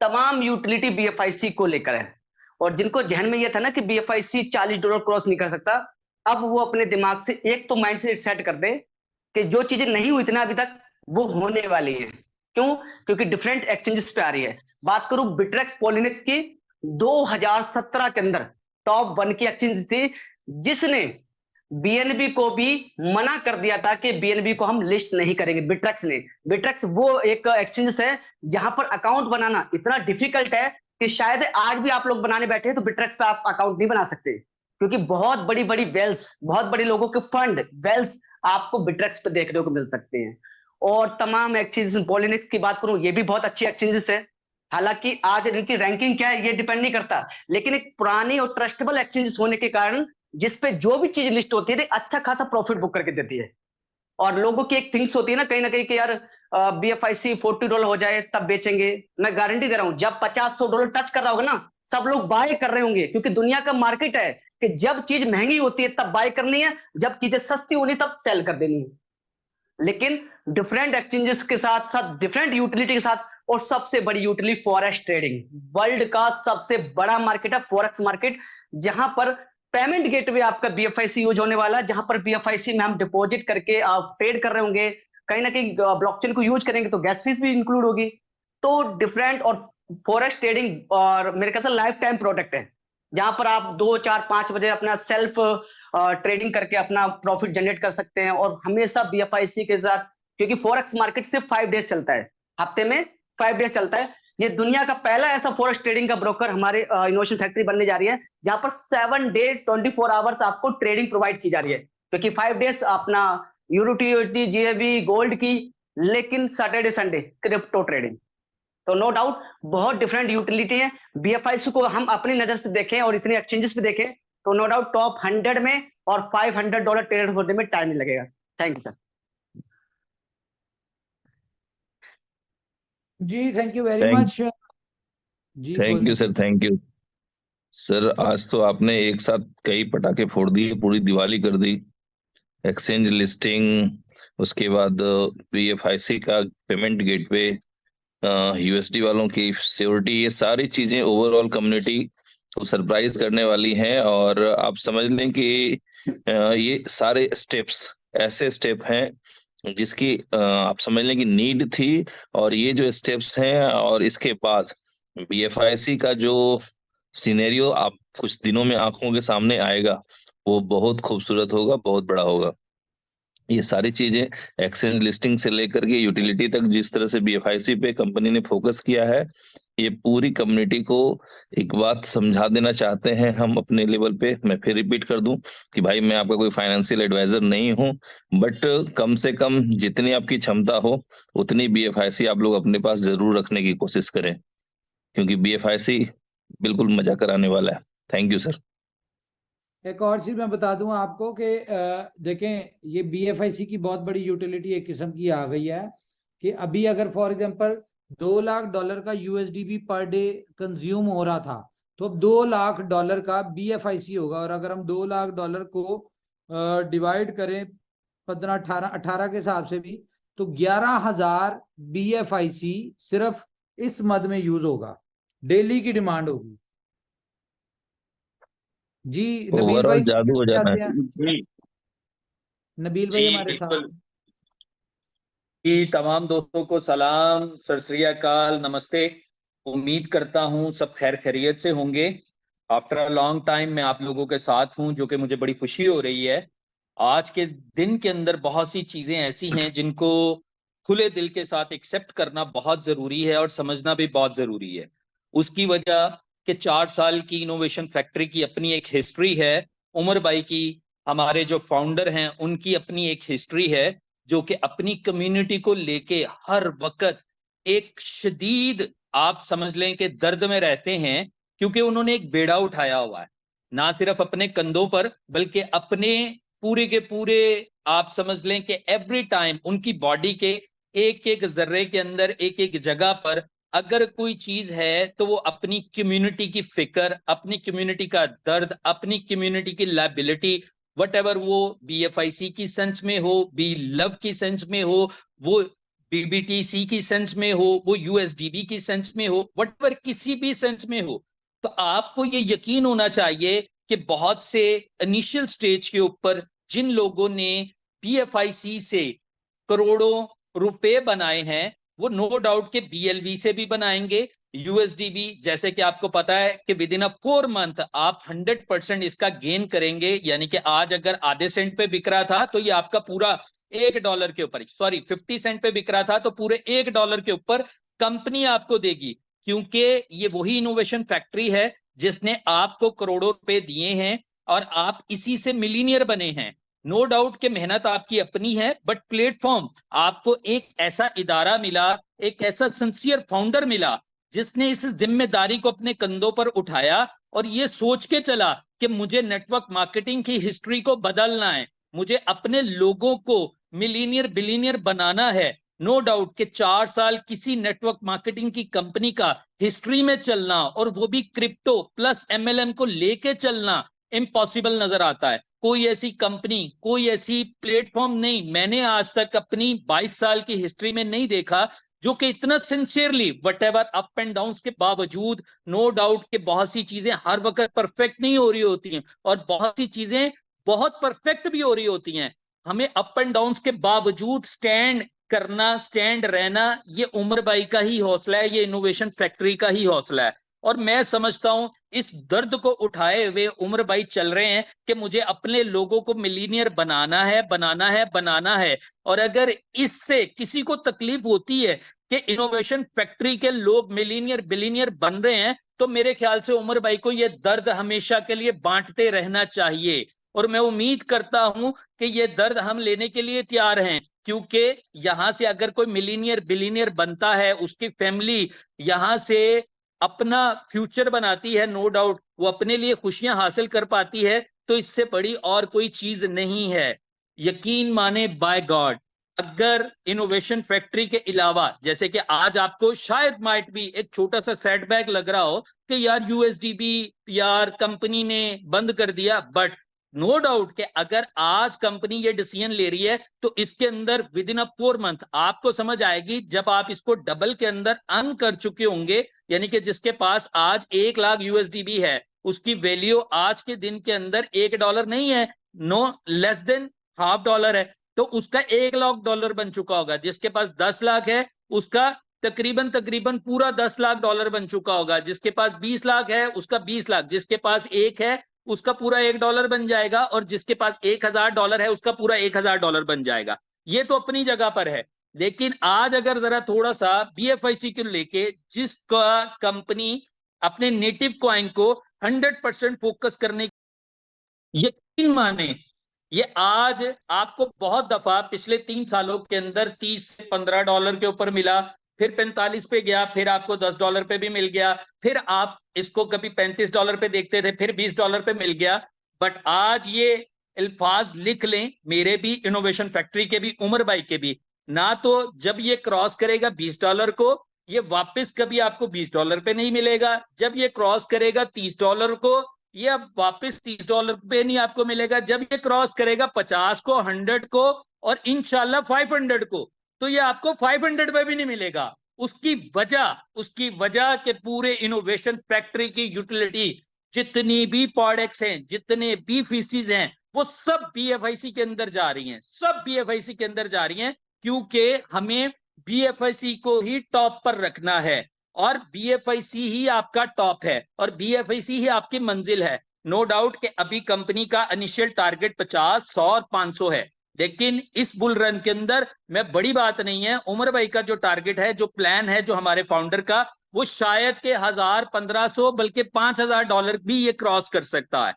S3: तमाम यूटिलिटी BFIC को लेकर है। और जिनको जहन में ये था ना कि BFIC $40 क्रॉस नहीं कर सकता, अब वो अपने दिमाग से एक तो माइंडसेट सेट कर दे कि जो चीजें नहीं हुई थी ना अभी तक वो होने वाली है। क्यों? क्योंकि डिफरेंट एक्सचेंजेस पे आ रही है। बात करूं बिट्रेक्स पॉलिनेक्स की, 2017 के अंदर टॉप 1 की एक्सचेंज थी जिसने BNB को भी मना कर दिया था कि BNB को हम लिस्ट नहीं करेंगे। बिट्रेक्स ने, बिट्रेक्स वो एक एक्सचेंज है जहां पर अकाउंट बनाना इतना डिफिकल्ट है कि शायद आज भी आप लोग बनाने बैठे तो बिट्रेक्स पे आप अकाउंट नहीं बना सकते, क्योंकि बहुत बड़ी बड़ी वेल्थ, बहुत बड़े लोगों के फंड वेल्थ आपको बिट्रेक्स पे देखने को मिल सकते हैं। और तमाम एक्सचेंजेस, पॉलिनेक्स की बात करूं ये भी बहुत अच्छी एक्सचेंजेस है। हालांकि आज इनकी रैंकिंग क्या है ये डिपेंड नहीं करता, लेकिन एक पुरानी और ट्रस्टेबल एक्सचेंजेस होने के कारण जिसपे जो भी चीज लिस्ट होती है अच्छा खासा प्रॉफिट बुक करके देती है। और लोगों की एक थिंग्स होती है ना कहीं कि यार BFIC $40 हो जाए तब बेचेंगे। मैं गारंटी दे रहा हूं जब $50-100 टच कर रहा होगा ना सब लोग बाय कर रहे होंगे, क्योंकि दुनिया का मार्केट है कि जब चीज महंगी होती है तब बाय करनी है, जब चीजें सस्ती होनी तब सेल कर देनी है। लेकिन डिफरेंट एक्सचेंजेस के साथ साथ डिफरेंट यूटिलिटी के साथ, और सबसे बड़ी यूटिलिटी फॉरेक्स ट्रेडिंग, वर्ल्ड का सबसे बड़ा मार्केट है फॉरेक्स मार्केट, जहां पर पेमेंट गेटवे आपका BFIC यूज होने वाला है, जहां पर BFIC में हम डिपॉजिट करके आप ट्रेड कर रहे होंगे, कहीं ना कहीं ब्लॉकचेन को यूज करेंगे तो गैस फीस भी इंक्लूड होगी। तो डिफरेंट और फॉरेक्स ट्रेडिंग और मेरे ख्याल से लाइफ टाइम प्रोडक्ट है, जहां पर आप 2, 4, 5 बजे अपना सेल्फ ट्रेडिंग करके अपना प्रॉफिट जनरेट कर सकते हैं। और हमेशा BFIC के साथ, क्योंकि फॉरेक्स मार्केट सिर्फ 5 डेज चलता है, हफ्ते में 5 डेज चलता है। ये दुनिया का पहला ऐसा फॉरेक्स ट्रेडिंग का ब्रोकर हमारे इनोवेशन फैक्ट्री बनने जा रही है, जहां पर 7 डे 24 आवर्स आपको ट्रेडिंग प्रोवाइड की जा रही है। क्योंकि 5 डेज अपना यूरोटी, GAB, गोल्ड की, लेकिन सैटरडे संडे क्रिप्टो ट्रेडिंग। तो नो डाउट बहुत डिफरेंट यूटिलिटी है। BFIC को हम अपनी नजर से देखें और इतने एक्सचेंजेस पे देखें तो नो डाउट टॉप 100 में और $500 ट्रेड होने में टाइम नहीं लगेगा। Thank you sir.
S2: जी thank you very
S5: Thank-
S2: much जी।
S5: Thank you sir, thank you sir. आज तो आपने एक साथ कई पटाखे फोड़ दिए, पूरी दिवाली कर दी। एक्सचेंज लिस्टिंग, उसके बाद BFIC का पेमेंट गेटवे, USD वालों की सिक्योरिटी, ये सारी चीजें ओवरऑल कम्युनिटी को सरप्राइज करने वाली हैं। और आप समझ लें कि ये सारे स्टेप्स ऐसे स्टेप हैं जिसकी आप समझ लें कि नीड थी, और ये जो स्टेप्स हैं और इसके बाद BFIC का जो सिनेरियो आप कुछ दिनों में आंखों के सामने आएगा, वो बहुत खूबसूरत होगा, बहुत बड़ा होगा। ये सारी चीजें एक्सचेंज लिस्टिंग से लेकर के यूटिलिटी तक, जिस तरह से BFIC पे कंपनी ने फोकस किया है, ये पूरी कम्युनिटी को एक बात समझा देना चाहते हैं हम अपने लेवल पे। मैं फिर रिपीट कर दूं कि भाई मैं आपका कोई फाइनेंशियल एडवाइजर नहीं हूं, बट कम से कम जितनी आपकी क्षमता हो उतनी BFIC आप लोग अपने पास जरूर रखने की कोशिश करें, क्योंकि BFIC बिल्कुल मजा कराने वाला है। Thank you sir.
S2: एक और चीज मैं बता दूं आपको कि देखें, ये BFIC की बहुत बड़ी यूटिलिटी एक किस्म की आ गई है कि अभी अगर फॉर एग्जांपल $2 लाख का USDB पर डे कंज्यूम हो रहा था, तो अब $2 लाख का BFIC होगा। और अगर हम $2 लाख को डिवाइड करें 15, 18 के हिसाब से भी, तो 11,000 BFIC सिर्फ इस मद में यूज होगा, डेली की डिमांड होगी। जी नबील
S5: ओवरऑल
S2: भाई
S5: जादू हो जाना
S2: चाहते
S5: है।
S2: हैं?
S1: जी
S2: नबील भाई
S1: जी
S2: हमारे साथ
S1: बिल्कुल जी। तमाम दोस्तों को सलाम, सत श्री अकाल, नमस्ते। उम्मीद करता हूं सब खैर खैरियत से होंगे। आफ्टर अ लॉन्ग टाइम मैं आप लोगों के साथ हूं, जो कि मुझे बड़ी खुशी हो रही है। आज के दिन के अंदर बहुत सी चीजें ऐसी हैं जिनको खुले दिल के साथ एक्सेप्ट करना बहुत जरूरी है और समझना भी बहुत जरूरी है। उसकी वजह कि 4 साल की इनोवेशन फैक्ट्री की अपनी एक हिस्ट्री है। उमर भाई की, हमारे जो फाउंडर हैं, उनकी अपनी एक हिस्ट्री है, जो कि अपनी कम्युनिटी को लेके हर वक्त एक शदीद, आप समझ लें कि दर्द में रहते हैं, क्योंकि उन्होंने एक बेड़ा उठाया हुआ है, ना सिर्फ अपने कंधों पर बल्कि अपने पूरे के पूरे, आप समझ लें कि एवरी टाइम उनकी बॉडी के एक एक जर्रे के अंदर, एक एक जगह पर अगर कोई चीज है तो वो अपनी कम्युनिटी की फिक्र, अपनी कम्युनिटी का दर्द, अपनी कम्युनिटी की लायबिलिटी, वट एवर, वो BFIC की सेंस में हो, बी लव की सेंस में हो, वो BBTC की सेंस में हो, वो USDB की सेंस में हो, वट एवर किसी भी सेंस में हो, तो आपको ये यकीन होना चाहिए कि बहुत से इनिशियल स्टेज के ऊपर जिन लोगों ने BFIC से करोड़ों रुपए बनाए हैं, वो नो डाउट के BLV से भी बनाएंगे। USDB, जैसे कि आपको पता है कि विद इन अ 4 मंथ आप 100% इसका गेन करेंगे, यानी कि आज अगर आधे सेंट पे बिक रहा था तो ये आपका पूरा $1 के ऊपर, सॉरी 50 सेंट पे बिक रहा था तो पूरे $1 के ऊपर कंपनी आपको देगी, क्योंकि ये वही इनोवेशन फैक्ट्री है जिसने आपको करोड़ों रुपए दिए हैं और आप इसी से मिलीनियर बने हैं। नो डाउट कि मेहनत आपकी अपनी है, बट प्लेटफॉर्म आपको एक ऐसा इदारा मिला, एक ऐसा सिंसियर फाउंडर मिला जिसने इस जिम्मेदारी को अपने कंधों पर उठाया और ये सोच के चला कि मुझे नेटवर्क मार्केटिंग की हिस्ट्री को बदलना है, मुझे अपने लोगों को मिलीनियर बिलीनियर बनाना है। नो डाउट कि 4 साल किसी नेटवर्क मार्केटिंग की कंपनी का हिस्ट्री में चलना, और वो भी क्रिप्टो प्लस MLM को लेके चलना, इम्पॉसिबल नजर आता है। कोई ऐसी कंपनी, कोई ऐसी प्लेटफॉर्म नहीं, मैंने आज तक अपनी 22 साल की हिस्ट्री में नहीं देखा जो कि इतना sincerely, what ever up and down के बावजूद, नो डाउट कि बहुत सी चीजें हर वक्त परफेक्ट नहीं हो रही होती हैं और बहुत सी चीजें बहुत परफेक्ट भी हो रही होती हैं, हमें अप एंड डाउन के बावजूद स्टैंड करना, स्टैंड रहना, ये उमर भाई का ही हौसला है, ये इनोवेशन फैक्ट्री का ही हौसला है। और मैं समझता हूं इस दर्द को उठाए हुए उमर भाई चल रहे हैं कि मुझे अपने लोगों को मिलीनियर बनाना है, बनाना है, बनाना है। और अगर इससे किसी को तकलीफ होती है कि इनोवेशन फैक्ट्री के लोग मिलीनियर बिलीनियर बन रहे हैं, तो मेरे ख्याल से उमर भाई को यह दर्द हमेशा के लिए बांटते रहना चाहिए। और मैं उम्मीद करता हूं कि ये दर्द हम लेने के लिए तैयार हैं, क्योंकि यहां से अगर कोई मिलीनियर बिलीनियर बनता है, उसकी फैमिली यहां से अपना फ्यूचर बनाती है, नो डाउट वो अपने लिए खुशियां हासिल कर पाती है, तो इससे बड़ी और कोई चीज नहीं है। यकीन माने बाय गॉड, अगर इनोवेशन फैक्ट्री के अलावा, जैसे कि आज आपको शायद माइट भी एक छोटा सा सेटबैक लग रहा हो कि यार USDB यार कंपनी ने बंद कर दिया, बट नो डाउट कि अगर आज कंपनी ये डिसीजन ले रही है तो इसके अंदर विद इन अ 4 मंथ आपको समझ आएगी, जब आप इसको डबल के अंदर अर्न कर चुके होंगे, यानी कि जिसके पास आज 1 लाख USDB है, उसकी वैल्यू आज के दिन के अंदर $1 नहीं है, नो लेस देन $0.5 है, तो उसका $1 लाख बन चुका होगा। जिसके पास 10 लाख है उसका
S6: तकरीबन तकरीबन पूरा 10 लाख डॉलर बन चुका होगा। जिसके पास 20 लाख है उसका 20 लाख, जिसके पास 1 है उसका पूरा $1 बन जाएगा, और जिसके पास $1000 है उसका पूरा $1000 बन जाएगा। ये तो अपनी जगह पर है। लेकिन आज अगर जरा थोड़ा सा BFIC को लेके, जिसका कंपनी अपने नेटिव कॉइन को 100% फोकस करने, यकीन माने ये आज आपको बहुत दफा पिछले 3 सालों के अंदर 30 से $15 के ऊपर मिला, फिर 45 पे गया, फिर आपको $10 पे भी मिल गया, फिर आप इसको कभी $35 पे देखते थे, फिर $20 पे मिल गया। बट आज ये अल्फाज लिख लें, मेरे भी, इनोवेशन फैक्ट्री के भी, उमर भाई के भी, ना तो जब ये क्रॉस करेगा $20 को, ये वापस कभी आपको $20 पे नहीं मिलेगा। जब ये क्रॉस करेगा $30 को, ये अब वापस $30 पे नहीं आपको मिलेगा। जब ये क्रॉस करेगा 50 को, 100 को, और इंशाल्लाह 500 को, तो ये आपको 500 पे भी नहीं मिलेगा। उसकी वजह के पूरे इनोवेशन फैक्ट्री की यूटिलिटी, जितनी भी प्रोडक्ट्स हैं, जितने भी फीसिस हैं, वो सब BFIC के अंदर जा रही हैं, सब BFIC के अंदर जा रही हैं, क्योंकि हमें BFIC को ही टॉप पर रखना है, और BFIC ही आपका टॉप है, और BFIC ही आपकी मंजिल है। नो डाउट कि अभी कंपनी का इनिशियल टारगेट 50, 100 और 500 है, लेकिन इस बुल रन के अंदर में बड़ी बात नहीं है। उमर भाई का जो टारगेट है, जो प्लान है, जो हमारे फाउंडर का, वो शायद के 1000, 1500 बल्कि $5000 भी ये क्रॉस कर सकता है।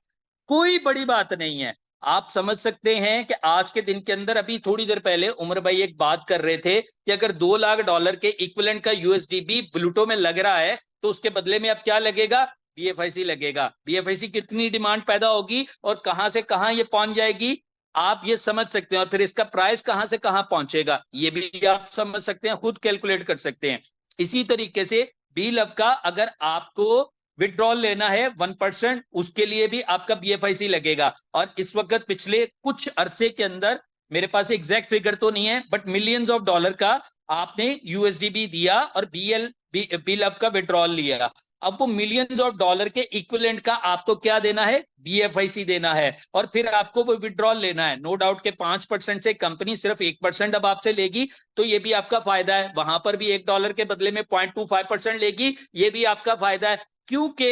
S6: कोई बड़ी बात नहीं है। आप समझ सकते हैं कि आज के दिन के अंदर, अभी थोड़ी देर पहले उमर भाई एक बात कर रहे थे कि अगर $2 लाख के इक्विवेलेंट का USD भी ब्लूटो में लग रहा है, तो उसके बदले में अब क्या लगेगा? BFIC लगेगा। BFIC कितनी डिमांड पैदा होगी और कहां से कहां ये पहुंच जाएगी, आप ये समझ सकते हैं। और फिर इसका प्राइस कहां से कहां पहुंचेगा, ये भी आप समझ सकते हैं, खुद कैलकुलेट कर सकते हैं। इसी तरीके से BLove का अगर आपको विड्रॉल लेना है 1%, उसके लिए भी आपका BFIC लगेगा। और इस वक्त पिछले कुछ अरसे के अंदर, मेरे पास एग्जैक्ट फिगर तो नहीं है, बट मिलियंस ऑफ डॉलर का आपने USD भी दिया और BLove का विड्रॉल लिया। अब वो मिलियंस ऑफ डॉलर के इक्विवेलेंट का आपको क्या देना है? BFIC देना है, और फिर आपको वो विड्रॉल लेना है। नो डाउट के 5% से कंपनी सिर्फ 1% अब आपसे लेगी, तो ये भी आपका फायदा है। वहां पर भी $1 के बदले में 0.25% लेगी, ये भी आपका फायदा है, क्योंकि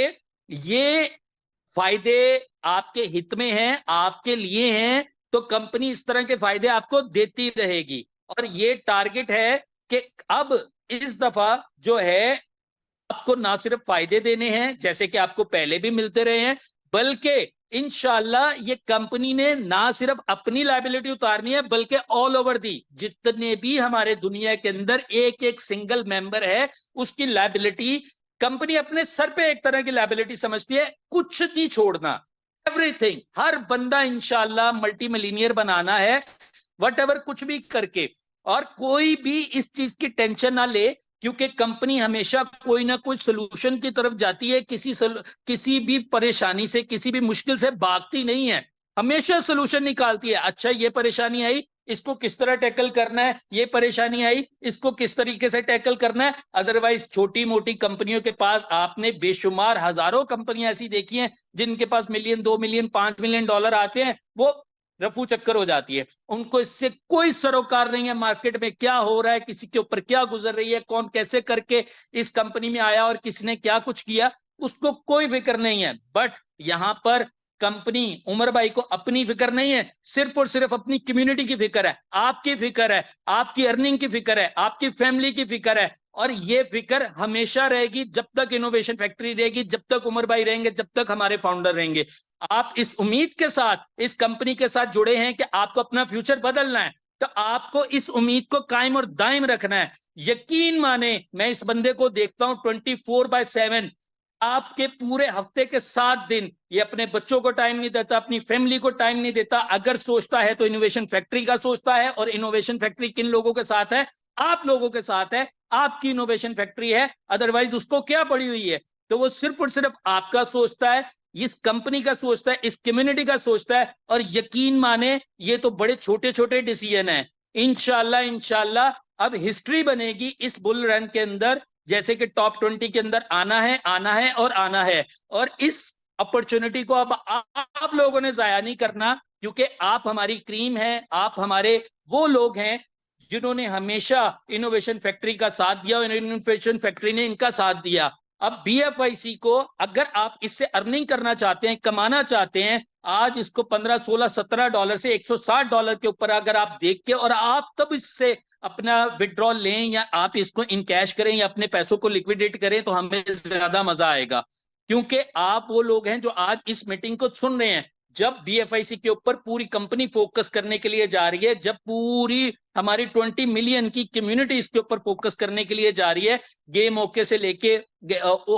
S6: ये फायदे आपके हित में हैं, आपके लिए हैं, तो कंपनी इस तरह के फायदे आपको देती रहेगी। और ये टारगेट है कि अब इस दफा जो है, आपको ना सिर्फ फायदे देने हैं जैसे कि आपको पहले भी मिलते रहे हैं, बल्कि इंशाल्लाह ये कंपनी ने ना सिर्फ अपनी लायबिलिटी उतारनी है, बल्कि ऑल ओवर दी, जितने भी हमारे दुनिया के अंदर एक एक सिंगल मेंबर है, उसकी लायबिलिटी कंपनी अपने सर पे एक तरह की लायबिलिटी समझती है। कुछ नहीं छोड़ना, एवरीथिंग। हर बंदा इंशाल्लाह मल्टी मिलीनियर बनाना है, व्हाटएवर, कुछ भी करके। और कोई भी इस चीज की टेंशन ना ले, क्योंकि कंपनी हमेशा कोई ना कोई सोल्यूशन की तरफ जाती है। किसी भी परेशानी से, किसी भी मुश्किल से भागती नहीं है, हमेशा सोल्यूशन निकालती है। अच्छा, ये परेशानी आई, इसको किस तरह टैकल करना है, ये परेशानी आई, इसको किस तरीके से टैकल करना है। अदरवाइज छोटी मोटी कंपनियों के पास, आपने बेशुमार हजारों कंपनियां ऐसी देखी हैं जिनके पास $1, $2, $5 मिलियन आते हैं, वो रफू चक्कर हो जाती है। उनको इससे कोई सरोकार नहीं है मार्केट में क्या हो रहा है, किसी के ऊपर क्या गुजर रही है, कौन कैसे करके इस कंपनी में आया और किसने क्या कुछ किया, उसको कोई फिक्र नहीं है। बट यहां पर कंपनी, उमर भाई को अपनी फिक्र नहीं है, सिर्फ और सिर्फ अपनी कम्युनिटी की फिक्र है, आपकी फिक्र है, आपकी अर्निंग की फिक्र है, आपकी फैमिली की फिक्र है। और ये फिक्र हमेशा रहेगी जब तक इनोवेशन फैक्ट्री रहेगी, जब तक उमर भाई रहेंगे, जब तक हमारे फाउंडर रहेंगे। आप इस उम्मीद के साथ इस कंपनी के साथ जुड़े हैं कि आपको अपना फ्यूचर बदलना है, तो आपको इस उम्मीद को कायम और दायम रखना है। यकीन माने, मैं इस बंदे को देखता हूं 24/7, आपके पूरे हफ्ते के 7 दिन ये अपने बच्चों को टाइम नहीं देता, अपनी फैमिली को टाइम नहीं देता। अगर सोचता है तो इनोवेशन फैक्ट्री का सोचता है, और इनोवेशन फैक्ट्री किन लोगों के साथ है? आप लोगों के साथ है, आपकी इनोवेशन फैक्ट्री है। अदरवाइज उसको क्या पड़ी हुई है? तो वो सिर्फ और सिर्फ आपका सोचता है, इस कंपनी का सोचता है, इस कम्युनिटी का सोचता है। और यकीन माने, ये तो बड़े छोटे छोटे डिसीजन है। इंशाल्लाह अब हिस्ट्री बनेगी इस बुल रन के अंदर, जैसे कि टॉप 20 के अंदर आना है और आना है। और इस अपॉर्चुनिटी को अब आप लोगों ने जाया नहीं करना, क्योंकि आप हमारी क्रीम है, आप हमारे वो लोग हैं जिन्होंने हमेशा इनोवेशन फैक्ट्री का साथ दिया और इनोवेशन फैक्ट्री ने इनका साथ दिया। अब BFIC को अगर आप इससे अर्निंग करना चाहते हैं, कमाना चाहते हैं, आज इसको 15, 16, 17 डॉलर से $160 के ऊपर अगर आप देख के और आप तब इससे अपना विड्रॉल लें या आप इसको इन कैश करें या अपने पैसों को लिक्विडेट करें, तो हमें ज्यादा मजा आएगा। क्योंकि आप वो लोग हैं जो आज इस मीटिंग को सुन रहे हैं। जब BFIC के ऊपर पूरी कंपनी फोकस करने के लिए जा रही है, जब पूरी हमारी 20 मिलियन की कम्युनिटी इसके ऊपर फोकस करने के लिए जा रही है, गेम ओके से लेके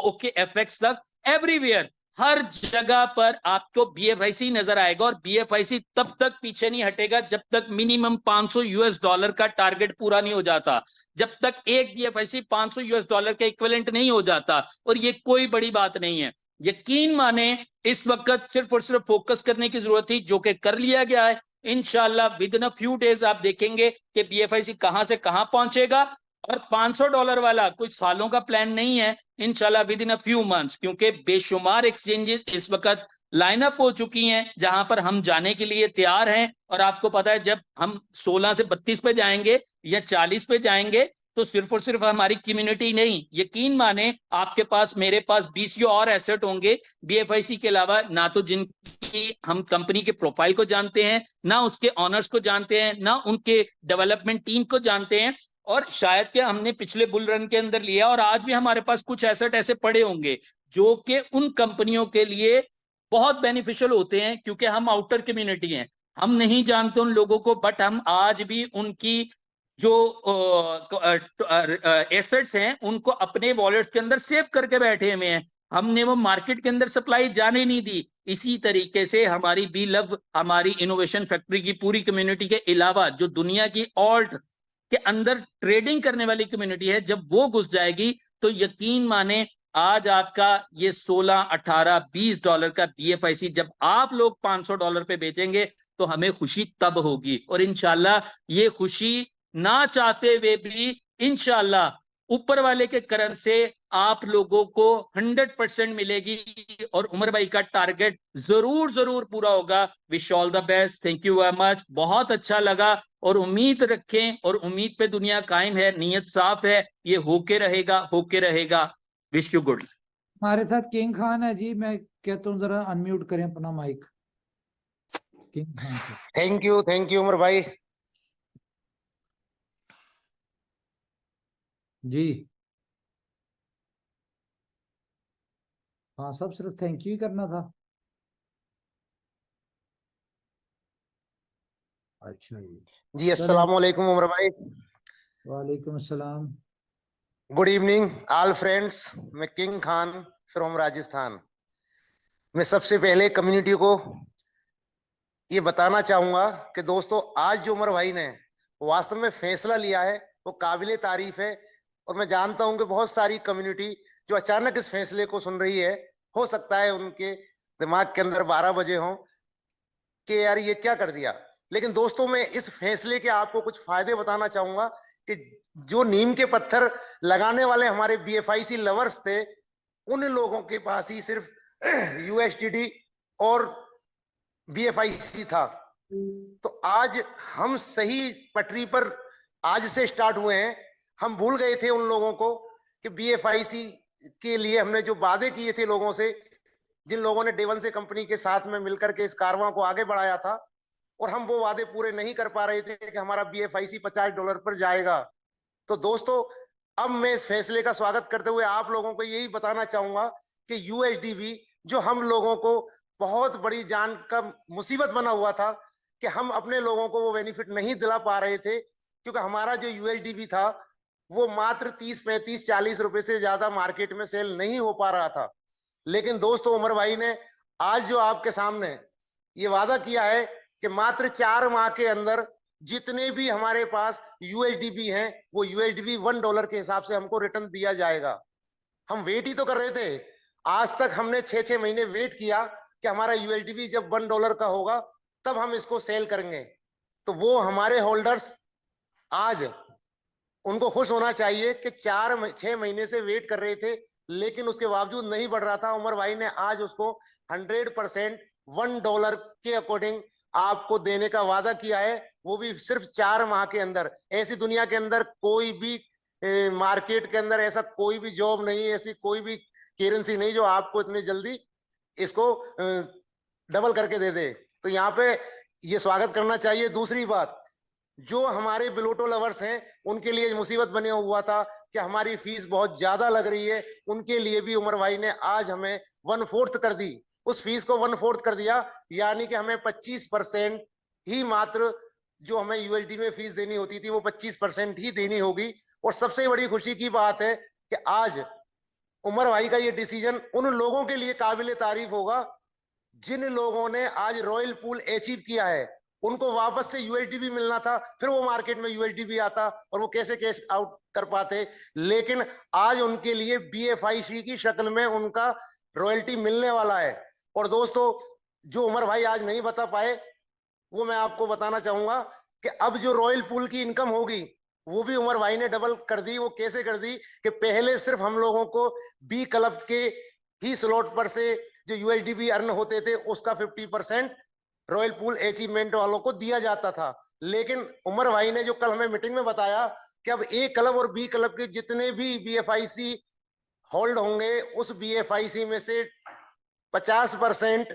S6: ओके FX तक, एवरीवेयर, हर जगह पर आपको BFIC नजर आएगा। और BFIC तब तक पीछे नहीं हटेगा जब तक मिनिमम $500 का टारगेट पूरा नहीं हो जाता, जब तक एक BFIC $500 के इक्विवेलेंट नहीं हो जाता। और ये कोई बड़ी बात नहीं है, यकीन माने इस वक्त सिर्फ और सिर्फ फोकस करने की जरूरत थी, जो कि कर लिया गया है। इंशाल्लाह with in a few days आप देखेंगे कि BFIC कहां से कहां पहुंचेगा। और $500 वाला कोई सालों का प्लान नहीं है, इंशाल्लाह with in a few months, क्योंकि बेशुमार एक्सचेंजेस इस वक्त लाइनअप हो चुकी हैं जहां पर हम जाने के लिए तैयार हैं। और आपको पता है जब हम 16 से 32 पे जाएंगे या 40 पे जाएंगे, तो सिर्फ और सिर्फ हमारी कम्युनिटी नहीं, यकीन माने आपके पास, मेरे पास 20 और एसेट होंगे BFIC के अलावा, ना तो जिनकी हम कंपनी के प्रोफाइल को जानते हैं, ना उसके ऑनर्स को जानते हैं, ना उनके डेवलपमेंट टीम को जानते हैं। और शायद कि हमने पिछले बुल रन के अंदर लिया और आज भी हमारे पास कुछ एसेट ऐसे पड़े होंगे जो कि उन कंपनियों के लिए बहुत बेनिफिशियल होते हैं, क्योंकि हम आउटर कम्युनिटी हैं, हम नहीं जानते उन लोगों को, बट हम आज भी उनकी जो एसेट्स हैं उनको अपने वॉलेट्स के अंदर सेव करके बैठे हुए हैं। हमने वो मार्केट के अंदर सप्लाई जाने नहीं दी। इसी तरीके से हमारी बी लव, हमारी इनोवेशन फैक्ट्री की पूरी कम्युनिटी के अलावा जो दुनिया की ऑल्ट के अंदर ट्रेडिंग करने वाली कम्युनिटी है, जब वो घुस जाएगी तो यकीन माने आज आपका ये 16, 18, $20 का BFIC जब आप लोग $500 पे बेचेंगे तो हमें खुशी तब होगी। और इंशाल्लाह ये खुशी ना चाहते हुए भी इंशाल्लाह ऊपर वाले के करम से आप लोगों को 100% मिलेगी और उमर भाई का टारगेट जरूर जरूर पूरा होगा। Wish all the best, thank you very much, बहुत अच्छा लगा। और उम्मीद रखें, और उम्मीद पे दुनिया कायम है, नीयत साफ है, ये होके रहेगा, होके रहेगा। Wish you good.
S2: हमारे साथ किंग खान है जी, मैं कहता हूँ जरा अनम्यूट करें अपना mic. King Khan,
S7: thank you Umar भाई।
S2: जी हाँ, सब सिर्फ थैंक यू ही करना था। अच्छा
S7: जी अस्सलाम वालेकुम उमर भाई।
S2: वालेकुम अस्सलाम।
S7: Good evening all friends. मैं किंग खान फ्रॉम राजस्थान। मैं सबसे पहले कम्युनिटी को ये बताना चाहूंगा कि दोस्तों आज जो उमर भाई ने वास्तव में फैसला लिया है वो काबिले तारीफ है। और मैं जानता हूं कि बहुत सारी कम्युनिटी जो अचानक इस फैसले को सुन रही है, हो सकता है उनके दिमाग के अंदर 12 बजे हों कि यार ये क्या कर दिया। लेकिन दोस्तों मैं इस फैसले के आपको कुछ फायदे बताना चाहूंगा कि जो नीम के पत्थर लगाने वाले हमारे BFIC लवर्स थे, उन लोगों के पास ही सिर्फ USDT और BFIC था। तो आज हम सही पटरी पर आज से स्टार्ट हुए हैं। हम भूल गए थे उन लोगों को कि BFIC के लिए हमने जो वादे किए थे लोगों से, जिन लोगों ने डे वन से कंपनी के साथ में मिलकर के इस कारवां को आगे बढ़ाया था, और हम वो वादे पूरे नहीं कर पा रहे थे कि हमारा BFIC $50 पर जाएगा। तो दोस्तों अब मैं इस फैसले का स्वागत करते हुए आप लोगों को यही बताना चाहूंगा कि USDB जो हम लोगों को बहुत बड़ी जान का मुसीबत बना हुआ था कि हम अपने लोगों को वो बेनिफिट नहीं दिला पा रहे थे, क्योंकि हमारा जो USDB था वो मात्र 30, 35, 40 रुपए से ज्यादा मार्केट में सेल नहीं हो पा रहा था। लेकिन दोस्तों उमर भाई ने आज जो आपके सामने ये वादा किया है कि मात्र 4 माह के अंदर जितने भी हमारे पास USDB हैं वो USDB $1 के हिसाब से हमको रिटर्न दिया जाएगा। हम वेट ही तो कर रहे थे, आज तक हमने 6-6 महीने वेट किया कि हमारा USDB जब $1 का होगा तब हम इसको सेल करेंगे। तो वो हमारे होल्डर्स आज उनको खुश होना चाहिए कि 4-6 महीने से वेट कर रहे थे, लेकिन उसके बावजूद नहीं बढ़ रहा था। उमर भाई ने आज उसको 100% $1 के अकॉर्डिंग आपको देने का वादा किया है, वो भी सिर्फ 4 माह के अंदर। ऐसी दुनिया के अंदर कोई भी मार्केट के अंदर ऐसा कोई भी जॉब नहीं, ऐसी कोई भी करेंसी नहीं जो आपको इतनी जल्दी इसको डबल करके दे दे। तो यहाँ पे ये स्वागत करना चाहिए। दूसरी बात, जो हमारे बिलोटो लवर्स हैं उनके लिए मुसीबत बने हुआ था कि हमारी फीस बहुत ज्यादा लग रही है, उनके लिए भी उमर भाई ने आज हमें 1/4 कर दी। उस फीस को 1/4 कर दिया, यानी कि हमें 25% ही मात्र जो हमें यूएसडी में फीस देनी होती थी वो 25% ही देनी होगी। और सबसे बड़ी खुशी की बात है कि आज उमर भाई का ये डिसीजन उन लोगों के लिए काबिल तारीफ होगा जिन लोगों ने आज रॉयल पूल अचीव किया है। उनको वापस से यूएसडी भी मिलना था, फिर वो मार्केट में यूएसडी भी आता और वो कैसे कैश आउट कर पाते, लेकिन आज उनके लिए बीएफआईसी की शक्ल में उनका रॉयल्टी मिलने वाला है। और दोस्तों, जो उमर भाई आज नहीं बता पाए वो मैं आपको बताना चाहूंगा कि अब जो रॉयल पूल की इनकम होगी वो भी उमर भाई ने डबल कर दी। वो कैसे कर दी कि पहले सिर्फ हम लोगों को बी क्लब के ही स्लॉट पर से जो यूएसडीबी अर्न होते थे उसका 50% रॉयल पूल अचीवमेंट वालों को दिया जाता था। लेकिन उमर भाई ने जो कल हमें मीटिंग में बताया कि अब ए क्लब और बी क्लब के जितने भी बीएफआईसी होल्ड होंगे उस बीएफआईसी में से 50%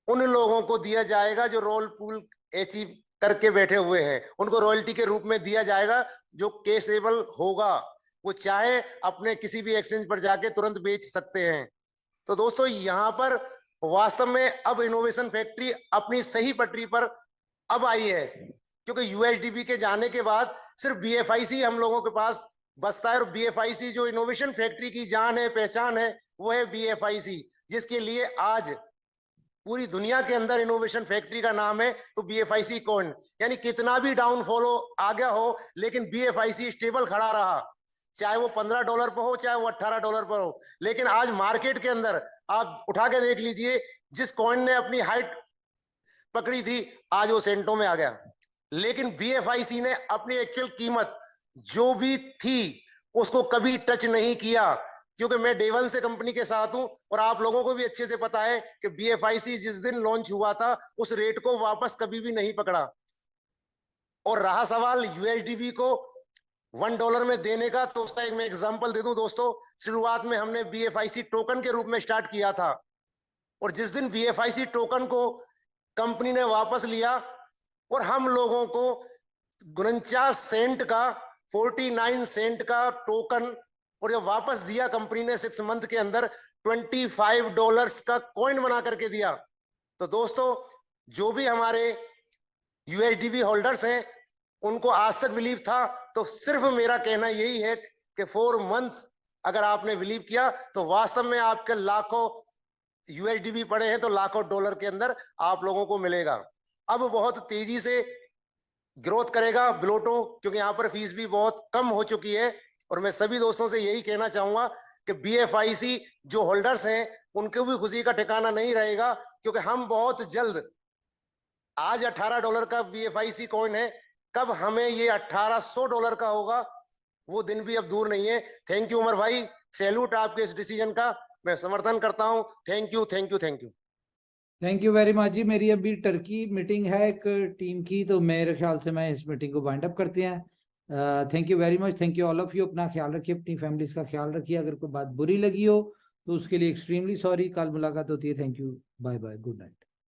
S7: उन लोगों को दिया जाएगा जो रॉयल पूल अचीव करके बैठे हुए हैं, उनको रॉयल्टी के रूप में दिया जाएगा जो कैशेबल होगा। वो चाहे अपने किसी भी एक्सचेंज पर जाके तुरंत बेच सकते हैं। तो दोस्तों, यहाँ पर वास्तव में अब इनोवेशन फैक्ट्री अपनी सही पटरी पर अब आई है, क्योंकि यूएसडीबी के जाने के बाद सिर्फ बीएफआईसी हम लोगों के पास बसता है। और बीएफआईसी जो इनोवेशन फैक्ट्री की जान है, पहचान है, वो है बीएफआईसी, जिसके लिए आज पूरी दुनिया के अंदर इनोवेशन फैक्ट्री का नाम है। तो बीएफआईसी कौन, यानी कितना भी डाउनफॉल आ गया हो लेकिन बीएफआईसी स्टेबल खड़ा रहा, चाहे वो $15 पर हो चाहे वो $18 पर हो। लेकिन आज मार्केट के अंदर आप उठा के देख लीजिए, जिस कॉइन ने अपनी हाइट पकड़ी थी आज वो सेंटों में आ गया। लेकिन बीएफआईसी ने अपनी एक्चुअल कीमत जो भी थी उसको कभी टच नहीं किया, क्योंकि मैं डे वन से कंपनी के साथ हूं और आप लोगों को भी अच्छे से पता है कि बीएफआईसी जिस दिन लॉन्च हुआ था उस रेट को वापस कभी भी नहीं पकड़ा। और रहा सवाल यूएसडीबी को $1 में देने का, तो उसका एक मैं एग्जांपल दे दूं दोस्तों। शुरुआत में हमने बीएफआईसी टोकन के रूप में स्टार्ट किया था और जिस दिन बीएफआईसी टोकन को कंपनी ने वापस लिया और हम लोगों को 49 सेंट का 49 सेंट का टोकन और जब वापस दिया कंपनी ने 6 मंथ के अंदर $25 का कॉइन बना करके दिया। तो दोस्तों, जो भी हमारे यूएसडीबी होल्डर्स हैं उनको आज तक बिलीव था, तो सिर्फ मेरा कहना यही है कि 4 मंथ अगर आपने बिलीव किया तो वास्तव में आपके लाखों यूएसडीबी पड़े हैं तो लाखों डॉलर के अंदर आप लोगों को मिलेगा। अब बहुत तेजी से ग्रोथ करेगा बिलोटो, क्योंकि यहाँ पर फीस भी बहुत कम हो चुकी है। और मैं सभी दोस्तों से यही कहना चाहूंगा कि बीएफआईसी जो होल्डर्स हैं उनको भी खुशी का ठिकाना नहीं रहेगा, क्योंकि हम बहुत जल्द, आज $18 का बीएफआईसी कॉइन है, कब हमें ये $1800 का होगा वो दिन भी अब दूर नहीं है। थैंक यू उमर भाई, सैल्यूट आपके इस डिसीजन का, मैं समर्थन करता हूं। Thank you thank you thank you
S2: thank you very much जी। मेरी अभी टर्की मीटिंग है एक टीम की, तो मेरे ख्याल से मैं इस मीटिंग को वाइंड अप करते हैं। Thank you very much, thank you all of you. अपना ख्याल रखिए, अपनी फैमिलीज का ख्याल रखिए। अगर कोई बात बुरी लगी हो तो उसके लिए एक्सट्रीमली सॉरी। कल मुलाकात होती है। Thank you, bye bye, good night.